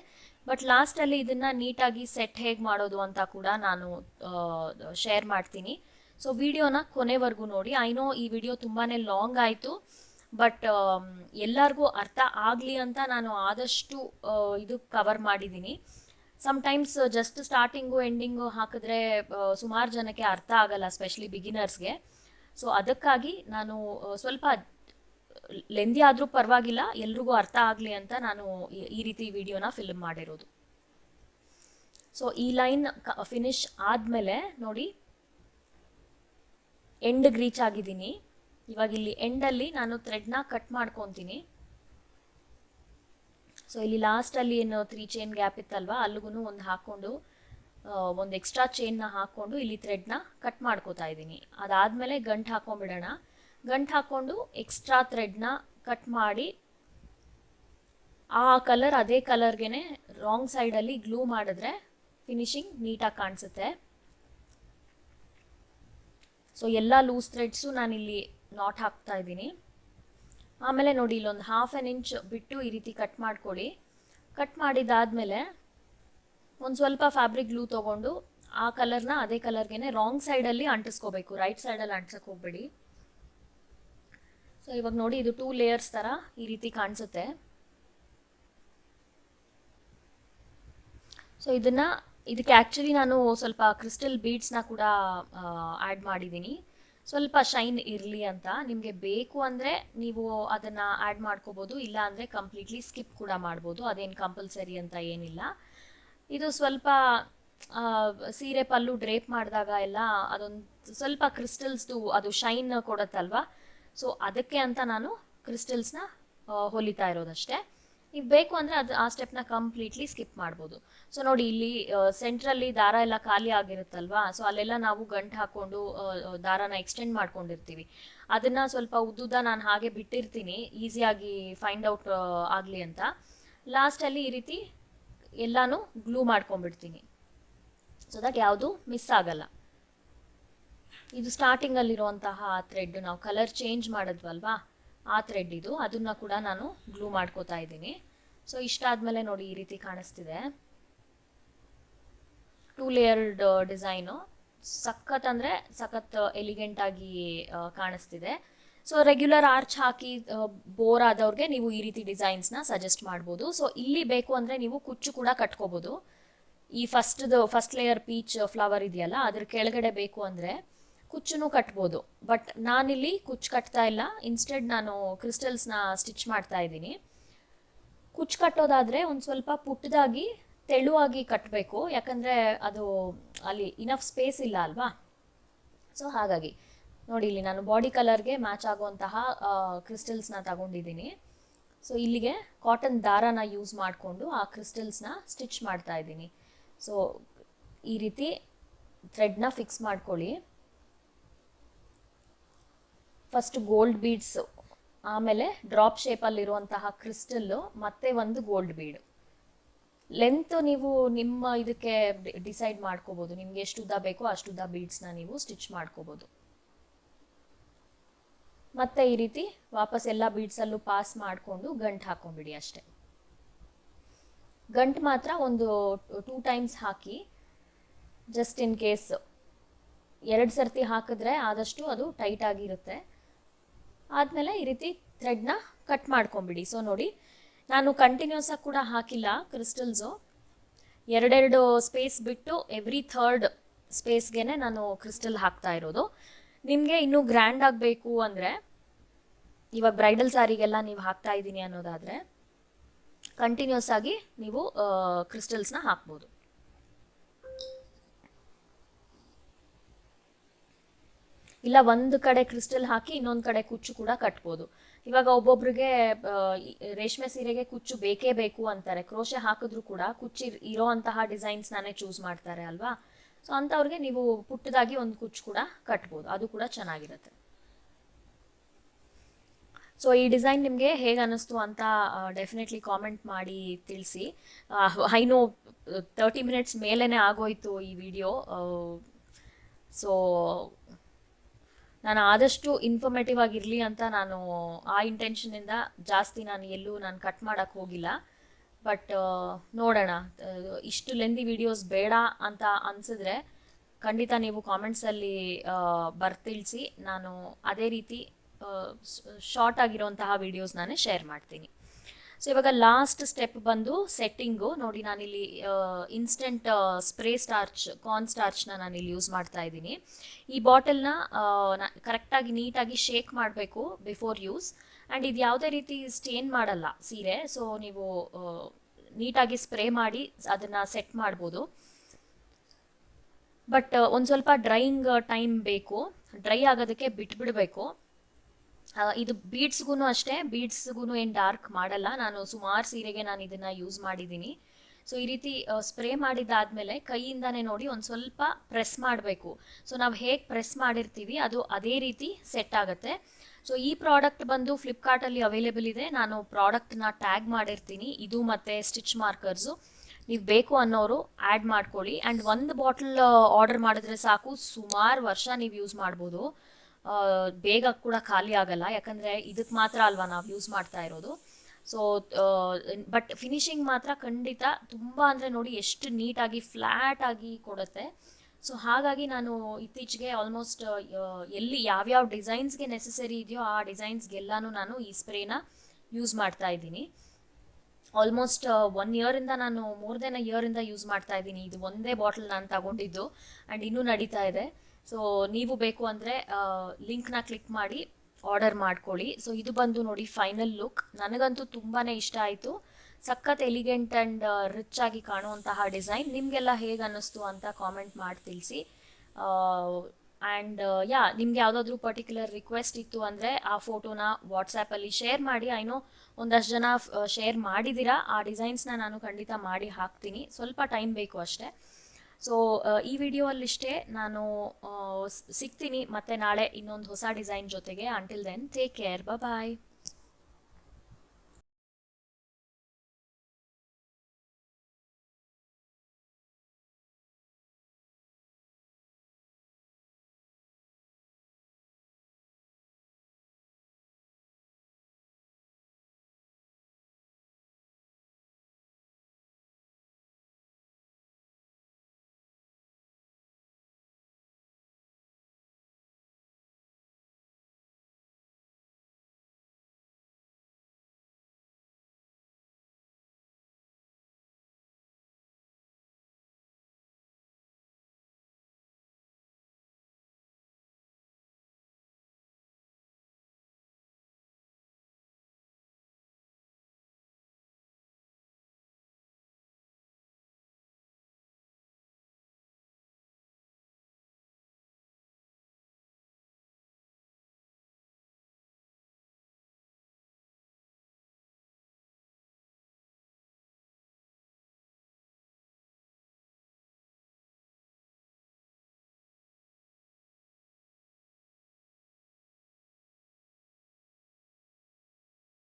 ಬಟ್ ಲಾಸ್ಟಲ್ಲಿ ಇದನ್ನು ನೀಟಾಗಿ ಸೆಟ್ ಹೇಗೆ ಮಾಡೋದು ಅಂತ ಕೂಡ ನಾನು ಶೇರ್ ಮಾಡ್ತೀನಿ. ಸೊ ವಿಡಿಯೋನ ಕೊನೆವರೆಗೂ ನೋಡಿ. ಐ ನೋ ಈ ವಿಡಿಯೋ ತುಂಬಾ ಲಾಂಗ್ ಆಯಿತು, ಬಟ್ ಎಲ್ಲರಿಗೂ ಅರ್ಥ ಆಗಲಿ ಅಂತ ನಾನು ಆದಷ್ಟು ಇದು ಕವರ್ ಮಾಡಿದ್ದೀನಿ. ಸಮ್ಟೈಮ್ಸ್ ಜಸ್ಟ್ ಸ್ಟಾರ್ಟಿಂಗು ಎಂಡಿಂಗು ಹಾಕಿದ್ರೆ ಸುಮಾರು ಜನಕ್ಕೆ ಅರ್ಥ ಆಗಲ್ಲ, ಸ್ಪೆಷಲಿ ಬಿಗಿನರ್ಸ್ಗೆ. ಸೊ ಅದಕ್ಕಾಗಿ ನಾನು ಸ್ವಲ್ಪ ಲೆಂದಿ ಆದರೂ ಪರವಾಗಿಲ್ಲ, ಎಲ್ರಿಗೂ ಅರ್ಥ ಆಗಲಿ ಅಂತ ನಾನು ಈ ರೀತಿ ವಿಡಿಯೋನ ಫಿಲ್ಮ್ ಮಾಡಿರೋದು. ಸೊ ಈ ಲೈನ್ ಫಿನಿಶ್ ಆದಮೇಲೆ ನೋಡಿ, ಎಂಡ್ಗೆ ರೀಚ್ ಆಗಿದ್ದೀನಿ. ಇವಾಗ ಇಲ್ಲಿ ಎಂಡಲ್ಲಿ ನಾನು ಥ್ರೆಡ್ನ ಕಟ್ ಮಾಡ್ಕೊತೀನಿ. ಸೊ ಇಲ್ಲಿ ಲಾಸ್ಟಲ್ಲಿ ಏನು 3 ಚೈನ್ ಗ್ಯಾಪ್ ಇತ್ತಲ್ವಾ, ಅಲ್ಲಿಗೂ ಒಂದು ಹಾಕ್ಕೊಂಡು ಒಂದು ಎಕ್ಸ್ಟ್ರಾ ಚೈನ್ನ ಹಾಕ್ಕೊಂಡು ಇಲ್ಲಿ ಥ್ರೆಡ್ನ ಕಟ್ ಮಾಡ್ಕೋತಾ ಇದ್ದೀನಿ. ಅದಾದಮೇಲೆ ಗಂಟು ಹಾಕ್ಕೊಂಬಿಡೋಣ. ಗಂಟು ಹಾಕ್ಕೊಂಡು ಎಕ್ಸ್ಟ್ರಾ ಥ್ರೆಡ್ನ ಕಟ್ ಮಾಡಿ ಆ ಕಲರ್ ಅದೇ ಕಲರ್ಗೆ ರಾಂಗ್ ಸೈಡಲ್ಲಿ ಗ್ಲೂ ಮಾಡಿದ್ರೆ ಫಿನಿಶಿಂಗ್ ನೀಟಾಗಿ ಕಾಣಿಸುತ್ತೆ. ಸೊ ಎಲ್ಲ ಲೂಸ್ ಥ್ರೆಡ್ಸು ನಾನಿಲ್ಲಿ ನಾಟ್ ಹಾಕ್ತಾ ಇದ್ದೀನಿ. ಆಮೇಲೆ ನೋಡಿ, ಇಲ್ಲೊಂದು 1/2 ಇಂಚ್ ಬಿಟ್ಟು ಈ ರೀತಿ ಕಟ್ ಮಾಡ್ಕೊಳ್ಳಿ. ಕಟ್ ಮಾಡಿದಾದ್ಮೇಲೆ ಒಂದು ಸ್ವಲ್ಪ ಫ್ಯಾಬ್ರಿಕ್ ಗ್ಲೂ ತೊಗೊಂಡು ಆ ಕಲರ್ನ ಅದೇ ಕಲರ್ಗೆ ರಾಂಗ್ ಸೈಡಲ್ಲಿ ಅಂಟಿಸ್ಕೋಬೇಕು, ರೈಟ್ ಸೈಡಲ್ಲಿ ಅಂಟಿಸೋಕೆ ಹೋಗ್ಬೇಡಿ. ಸೊ ಇವಾಗ ನೋಡಿ, ಇದು 2 ಲೇಯರ್ಸ್ ಥರ ಈ ರೀತಿ ಕಾಣಿಸುತ್ತೆ. ಸೊ ಇದಕ್ಕೆ ಆ್ಯಕ್ಚುಲಿ ನಾನು ಸ್ವಲ್ಪ ಕ್ರಿಸ್ಟಲ್ ಬೀಡ್ಸ್ನ ಕೂಡ ಆ್ಯಡ್ ಮಾಡಿದ್ದೀನಿ, ಸ್ವಲ್ಪ ಶೈನ್ ಇರಲಿ ಅಂತ. ನಿಮಗೆ ಬೇಕು ಅಂದರೆ ನೀವು ಅದನ್ನು ಆ್ಯಡ್ ಮಾಡ್ಕೋಬೋದು, ಇಲ್ಲ ಅಂದರೆ ಕಂಪ್ಲೀಟ್ಲಿ ಸ್ಕಿಪ್ ಕೂಡ ಮಾಡ್ಬೋದು, ಅದೇನು ಕಂಪಲ್ಸರಿ ಅಂತ ಏನಿಲ್ಲ. ಇದು ಸ್ವಲ್ಪ ಸೀರೆ ಪಲ್ಲು ಡ್ರೇಪ್ ಮಾಡಿದಾಗ ಎಲ್ಲ ಅದೊಂದು ಸ್ವಲ್ಪ ಕ್ರಿಸ್ಟಲ್ಸ್ದು ಅದು ಶೈನ್ ಕೊಡುತ್ತಲ್ವ, ಸೊ ಅದಕ್ಕೆ ಅಂತ ನಾನು ಕ್ರಿಸ್ಟಲ್ಸ್ನ ಹೊಲಿತಾ ಇರೋದಷ್ಟೇ. ನೀವು ಬೇಕು ಅಂದರೆ ಆ ಸ್ಟೆಪ್ನ ಕಂಪ್ಲೀಟ್ಲಿ ಸ್ಕಿಪ್ ಮಾಡ್ಬೋದು. ಸೊ ನೋಡಿ, ಇಲ್ಲಿ ಸೆಂಟ್ರಲ್ಲಿ ದಾರ ಎಲ್ಲ ಖಾಲಿ ಆಗಿರುತ್ತಲ್ವಾ, ಸೊ ಅಲ್ಲೆಲ್ಲ ನಾವು ಗಂಟು ಹಾಕ್ಕೊಂಡು ದಾರಾನ ಎಕ್ಸ್ಟೆಂಡ್ ಮಾಡ್ಕೊಂಡಿರ್ತೀವಿ. ಅದನ್ನು ಸ್ವಲ್ಪ ಉದ್ದುದ ನಾನು ಹಾಗೆ ಬಿಟ್ಟಿರ್ತೀನಿ, ಈಸಿಯಾಗಿ ಫೈಂಡ್ ಔಟ್ ಆಗಲಿ ಅಂತ. ಲಾಸ್ಟಲ್ಲಿ ಈ ರೀತಿ ಎಲ್ಲನೂ ಗ್ಲೂ ಮಾಡ್ಕೊಂಡ್ಬಿಡ್ತೀನಿ, ಸೊ ದಟ್ ಯಾವುದು ಮಿಸ್ ಆಗಲ್ಲ. ಇದು ಸ್ಟಾರ್ಟಿಂಗಲ್ಲಿರುವಂತಹ ಥ್ರೆಡ್, ನಾವು ಕಲರ್ ಚೇಂಜ್ ಮಾಡಿದ್ವಲ್ವಾ ಆ ಥ್ರೆಡ್ ಇದು, ಅದನ್ನು ಕೂಡ ನಾನು ಗ್ಲೂ ಮಾಡ್ಕೋತಾ ಇದ್ದೀನಿ. ಸೊ ಇಷ್ಟಾದಮೇಲೆ ನೋಡಿ, ಈ ರೀತಿ ಕಾಣಿಸ್ತಿದೆ 2 ಲೇಯರ್ಡ್ ಡಿಸೈನು. ಸಖತ್ ಅಂದರೆ ಸಖತ್ ಎಲಿಗೆಂಟಾಗಿ ಕಾಣಿಸ್ತಿದೆ. ಸೊ ರೆಗ್ಯುಲರ್ ಆರ್ಚ್ ಹಾಕಿ ಬೋರ್ ಆದವ್ರಿಗೆ ನೀವು ಈ ರೀತಿ ಡಿಸೈನ್ಸ್ನ ಸಜೆಸ್ಟ್ ಮಾಡ್ಬೋದು. ಸೊ ಇಲ್ಲಿ ಬೇಕು ಅಂದರೆ ನೀವು ಕುಚ್ಚು ಕೂಡ ಕಟ್ಕೋಬೋದು. ಈ ಫಸ್ಟ್ ಲೇಯರ್ ಪೀಚ್ ಫ್ಲವರ್ ಇದೆಯಲ್ಲ, ಅದ್ರ ಕೆಳಗಡೆ ಬೇಕು ಅಂದರೆ ಕುಚ್ಚು ಕಟ್ಬೋದು. ಬಟ್ ನಾನಿಲ್ಲಿ ಕುಚ್ಚು ಕಟ್ತಾ ಇಲ್ಲ, ಇನ್ಸ್ಟೆಡ್ ನಾನು ಕ್ರಿಸ್ಟಲ್ಸ್ನ ಸ್ಟಿಚ್ ಮಾಡ್ತಾ ಇದ್ದೀನಿ. ಕುಚ್ಚು ಕಟ್ಟೋದಾದರೆ ಒಂದು ಸ್ವಲ್ಪ ಪುಟ್ಟದಾಗಿ ತೆಳುವಾಗಿ ಕಟ್ಟಬೇಕು, ಯಾಕಂದರೆ ಅದು ಅಲ್ಲಿ ಇನಫ್ ಸ್ಪೇಸ್ ಇಲ್ಲ ಅಲ್ವಾ. ಸೊ ಹಾಗಾಗಿ ನೋಡಿ, ಇಲ್ಲಿ ನಾನು ಬಾಡಿ ಕಲರ್ಗೆ ಮ್ಯಾಚ್ ಆಗುವಂತಹ ಕ್ರಿಸ್ಟಲ್ಸ್ನ ತಗೊಂಡಿದ್ದೀನಿ. ಸೊ ಇಲ್ಲಿಗೆ ಕಾಟನ್ ದಾರಾನ ಯೂಸ್ ಮಾಡಿಕೊಂಡು ಆ ಕ್ರಿಸ್ಟಲ್ಸ್ನ ಸ್ಟಿಚ್ ಮಾಡ್ತಾ ಇದ್ದೀನಿ. ಸೊ ಈ ರೀತಿ ಥ್ರೆಡ್ನ ಫಿಕ್ಸ್ ಮಾಡ್ಕೊಳ್ಳಿ. ಫಸ್ಟ್ ಗೋಲ್ಡ್ ಬೀಡ್ಸು, ಆಮೇಲೆ ಡ್ರಾಪ್ ಶೇಪಲ್ಲಿರುವಂತಹ ಕ್ರಿಸ್ಟಲ್ಲು, ಮತ್ತೆ ಒಂದು ಗೋಲ್ಡ್ ಬೀಡ್. ಲೆಂತ್ ನೀವು ನಿಮ್ಮ ಇದಕ್ಕೆ ಡಿಸೈಡ್ ಮಾಡ್ಕೋಬೋದು, ನಿಮ್ಗೆ ಎಷ್ಟು ಉದ್ದ ಬೇಕೋ ಅಷ್ಟು ಉದ್ದ ಬೀಡ್ಸ್ನ ನೀವು ಸ್ಟಿಚ್ ಮಾಡ್ಕೋಬೋದು. ಮತ್ತೆ ಈ ರೀತಿ ವಾಪಸ್ ಎಲ್ಲ ಬೀಡ್ಸಲ್ಲೂ ಪಾಸ್ ಮಾಡಿಕೊಂಡು ಗಂಟು ಹಾಕೊಂಡ್ಬಿಡಿ ಅಷ್ಟೆ. ಗಂಟು ಮಾತ್ರ ಒಂದು 2 times hockey, just in case 2 ಸರ್ತಿ ಹಾಕಿದ್ರೆ ಆದಷ್ಟು ಅದು ಟೈಟ್ ಆಗಿರುತ್ತೆ. ಆದಮೇಲೆ ಈ ರೀತಿ ಥ್ರೆಡ್ನ ಕಟ್ ಮಾಡ್ಕೊಂಬಿಡಿ. ಸೊ ನೋಡಿ, ನಾನು ಕಂಟಿನ್ಯೂಸ್ ಆಗಿ ಕೂಡ ಹಾಕಿಲ್ಲ ಕ್ರಿಸ್ಟಲ್ಸು, ಎರಡೆರಡು ಸ್ಪೇಸ್ ಬಿಟ್ಟು ಎವ್ರಿ ಥರ್ಡ್ ಸ್ಪೇಸ್ಗೆ ನಾನು ಕ್ರಿಸ್ಟಲ್ ಹಾಕ್ತಾ ಇರೋದು. ನಿಮಗೆ ಇನ್ನೂ ಗ್ರ್ಯಾಂಡ್ ಆಗಬೇಕು ಅಂದರೆ, ಇವಾಗ ಬ್ರೈಡಲ್ ಸ್ಯಾರಿಗೆಲ್ಲ ನೀವು ಹಾಕ್ತಾ ಇದ್ದೀನಿ ಅನ್ನೋದಾದರೆ ಕಂಟಿನ್ಯೂಸ್ ಆಗಿ ನೀವು ಕ್ರಿಸ್ಟಲ್ಸ್ನ ಹಾಕ್ಬೋದು. ಇಲ್ಲ ಒಂದು ಕಡೆ ಕ್ರಿಸ್ಟಲ್ ಹಾಕಿ ಇನ್ನೊಂದು ಕಡೆ ಕುಚ್ಚು ಕೂಡ ಕಟ್ಬೋದು. ಇವಾಗ ಒಬ್ಬೊಬ್ರಿಗೆ ರೇಷ್ಮೆ ಸೀರೆಗೆ ಕುಚ್ಚು ಬೇಕೇ ಬೇಕು ಅಂತಾರೆ, ಕ್ರೋಶೆ ಹಾಕಿದ್ರು ಕೂಡ ಕುಚ್ಚು ಇರೋ ಅಂತಹ ಡಿಸೈನ್ಸ್ನೇ ಚೂಸ್ ಮಾಡ್ತಾರೆ ಅಲ್ವಾ. ಸೊ ಅಂಥವ್ರಿಗೆ ನೀವು ಪುಟ್ಟದಾಗಿ ಒಂದು ಕುಚ್ಚು ಕೂಡ ಕಟ್ಬೋದು, ಅದು ಕೂಡ ಚೆನ್ನಾಗಿರುತ್ತೆ. ಸೊ ಈ ಡಿಸೈನ್ ನಿಮಗೆ ಹೇಗೆ ಅನ್ನಿಸ್ತು ಅಂತ ಡೆಫಿನೆಟ್ಲಿ ಕಾಮೆಂಟ್ ಮಾಡಿ ತಿಳಿಸಿ. ಐನೋ 30 ಮಿನಿಟ್ಸ್ ಮೇಲೇ ಆಗೋಯ್ತು ಈ ವಿಡಿಯೋ. ಸೊ ನಾನು ಆದಷ್ಟು ಇನ್ಫಾರ್ಮೇಟಿವ್ ಆಗಿರಲಿ ಅಂತ ನಾನು ಆ ಇಂಟೆನ್ಷನಿಂದ ಜಾಸ್ತಿ ನಾನು ಕಟ್ ಮಾಡೋಕ್ಕೆ ಹೋಗಿಲ್ಲ. ಬಟ್ ನೋಡೋಣ, ಇಷ್ಟು ಲೆಂದಿ ವಿಡಿಯೋಸ್ ಬೇಡ ಅಂತ ಅನಿಸಿದ್ರೆ ಖಂಡಿತ ನೀವು ಕಾಮೆಂಟ್ಸಲ್ಲಿ ಬರ್ತಿಳಿಸಿ, ನಾನು ಅದೇ ರೀತಿ ಶಾರ್ಟ್ ಆಗಿರೋಂತಹ ವೀಡಿಯೋಸ್ ನಾನೇ ಶೇರ್ ಮಾಡ್ತೀನಿ. ಸೊ ಇವಾಗ ಲಾಸ್ಟ್ ಸ್ಟೆಪ್ ಬಂದು ಸೆಟ್ಟಿಂಗು. ನೋಡಿ, ನಾನಿಲ್ಲಿ ಇನ್ಸ್ಟೆಂಟ್ ಸ್ಪ್ರೇ ಸ್ಟಾರ್ಚ್, ಕಾರ್ನ್ ಸ್ಟಾರ್ಚ್ನ ನಾನಿಲ್ಲಿ ಯೂಸ್ ಮಾಡ್ತಾ ಇದ್ದೀನಿ. ಈ ಬಾಟಲ್ನ ಕರೆಕ್ಟಾಗಿ ನೀಟಾಗಿ ಶೇಕ್ ಮಾಡಬೇಕು ಬಿಫೋರ್ ಯೂಸ್. ಆ್ಯಂಡ್ ಇದು ಯಾವುದೇ ರೀತಿ ಸ್ಟೇನ್ ಮಾಡಲ್ಲ ಸೀರೆ. ಸೊ ನೀವು ನೀಟಾಗಿ ಸ್ಪ್ರೇ ಮಾಡಿ ಅದನ್ನು ಸೆಟ್ ಮಾಡ್ಬೋದು. ಬಟ್ ಒಂದು ಸ್ವಲ್ಪ ಡ್ರೈಯಿಂಗ್ ಟೈಮ್ ಬೇಕು, ಡ್ರೈ ಆಗೋದಕ್ಕೆ ಬಿಟ್ಬಿಡಬೇಕು. ಇದು ಬೀಡ್ಸ್ಗೂ ಅಷ್ಟೇ, ಬೀಡ್ಸ್ಗೂ ಏನು ಡಾರ್ಕ್ ಮಾಡಲ್ಲ. ನಾನು ಸುಮಾರು ಸೀರೆಗೆ ನಾನು ಇದನ್ನು ಯೂಸ್ ಮಾಡಿದ್ದೀನಿ. ಸೊ ಈ ರೀತಿ ಸ್ಪ್ರೇ ಮಾಡಿದ್ದಾದಮೇಲೆ ಕೈಯಿಂದನೇ ನೋಡಿ ಒಂದು ಸ್ವಲ್ಪ ಪ್ರೆಸ್ ಮಾಡಬೇಕು. ಸೊ ನಾವು ಹೇಗೆ ಪ್ರೆಸ್ ಮಾಡಿರ್ತೀವಿ ಅದು ಅದೇ ರೀತಿ ಸೆಟ್ ಆಗುತ್ತೆ. ಸೊ ಈ ಪ್ರಾಡಕ್ಟ್ ಬಂದು ಫ್ಲಿಪ್ಕಾರ್ಟಲ್ಲಿ ಅವೈಲೇಬಲ್ ಇದೆ. ನಾನು ಪ್ರಾಡಕ್ಟ್ನ ಟ್ಯಾಗ್ ಮಾಡಿರ್ತೀನಿ, ಇದು ಮತ್ತು ಸ್ಟಿಚ್ ಮಾರ್ಕರ್ಸು. ನೀವು ಬೇಕು ಅನ್ನೋರು ಆ್ಯಡ್ ಮಾಡ್ಕೊಳ್ಳಿ. ಆ್ಯಂಡ್ ಒಂದು ಬಾಟಲ್ ಆರ್ಡರ್ ಮಾಡಿದ್ರೆ ಸಾಕು, ಸುಮಾರು ವರ್ಷ ನೀವು ಯೂಸ್ ಮಾಡ್ಬೋದು. ಬೇಗ ಕೂಡ ಖಾಲಿ ಆಗಲ್ಲ, ಯಾಕಂದರೆ ಇದಕ್ಕೆ ಮಾತ್ರ ಅಲ್ವಾ ನಾವು ಯೂಸ್ ಮಾಡ್ತಾ ಇರೋದು. ಸೊ ಬಟ್ ಫಿನಿಶಿಂಗ್ ಮಾತ್ರ ಖಂಡಿತ ತುಂಬ ಅಂದರೆ ನೋಡಿ ಎಷ್ಟು ನೀಟಾಗಿ ಫ್ಲ್ಯಾಟಾಗಿ ಕೊಡುತ್ತೆ. ಸೊ ಹಾಗಾಗಿ ನಾನು ಇತ್ತೀಚೆಗೆ ಆಲ್ಮೋಸ್ಟ್ ಎಲ್ಲಿ ಯಾವ್ಯಾವ ಡಿಸೈನ್ಸ್ಗೆ ನೆಸೆಸರಿ ಇದೆಯೋ ಆ ಡಿಸೈನ್ಸ್ಗೆಲ್ಲನೂ ನಾನು ಈ ಸ್ಪ್ರೇನ ಯೂಸ್ ಮಾಡ್ತಾ ಇದ್ದೀನಿ. ಆಲ್ಮೋಸ್ಟ್ 1 ಇಯರಿಂದ ನಾನು ಮೋರ್ ದೆನ್ ಇಯರಿಂದ ಯೂಸ್ ಮಾಡ್ತಾ ಇದ್ದೀನಿ. ಇದು ಒಂದೇ ಬಾಟಲ್ ನಾನು ತಗೊಂಡಿದ್ದು ಆ್ಯಂಡ್ ಇನ್ನೂ ನಡೀತಾ ಇದೆ. ಸೊ ನೀವು ಬೇಕು ಅಂದರೆ ಲಿಂಕ್ನ ಕ್ಲಿಕ್ ಮಾಡಿ ಆರ್ಡರ್ ಮಾಡ್ಕೊಳ್ಳಿ. ಸೊ ಇದು ಬಂದು ನೋಡಿ ಫೈನಲ್ ಲುಕ್. ನನಗಂತೂ ತುಂಬಾ ಇಷ್ಟ ಆಯಿತು. ಸಖತ್ ಎಲಿಗೆಂಟ್ ಆ್ಯಂಡ್ ರಿಚ್ ಆಗಿ ಕಾಣುವಂತಹ ಡಿಸೈನ್. ನಿಮಗೆಲ್ಲ ಹೇಗೆ ಅನ್ನಿಸ್ತು ಅಂತ ಕಾಮೆಂಟ್ ಮಾಡಿ ತಿಳಿಸಿ. ಆ್ಯಂಡ್ ನಿಮ್ಗೆ ಯಾವುದಾದ್ರೂ ಪರ್ಟಿಕ್ಯುಲರ್ ರಿಕ್ವೆಸ್ಟ್ ಇತ್ತು ಅಂದರೆ ಆ ಫೋಟೋನ ವಾಟ್ಸಾಪಲ್ಲಿ ಶೇರ್ ಮಾಡಿ. ಐನೋ ಒಂದಷ್ಟು ಜನ ಶೇರ್ ಮಾಡಿದ್ದೀರಾ, ಆ ಡಿಸೈನ್ಸ್ನ ನಾನು ಖಂಡಿತ ಮಾಡಿ ಹಾಕ್ತೀನಿ. ಸ್ವಲ್ಪ ಟೈಮ್ ಬೇಕು ಅಷ್ಟೇ. ಸೊ ಈ ವಿಡಿಯೋಲ್ಲಿಷ್ಟೇ. ನಾನು ಸಿಗ್ತೀನಿ ಮತ್ತೆ ನಾಳೆ ಇನ್ನೊಂದು ಹೊಸ ಡಿಸೈನ್ ಜೊತೆಗೆ. ಅಂಟಿಲ್ ದೆನ್ ಟೇಕ್ ಕೇರ್, ಬಾಯ್.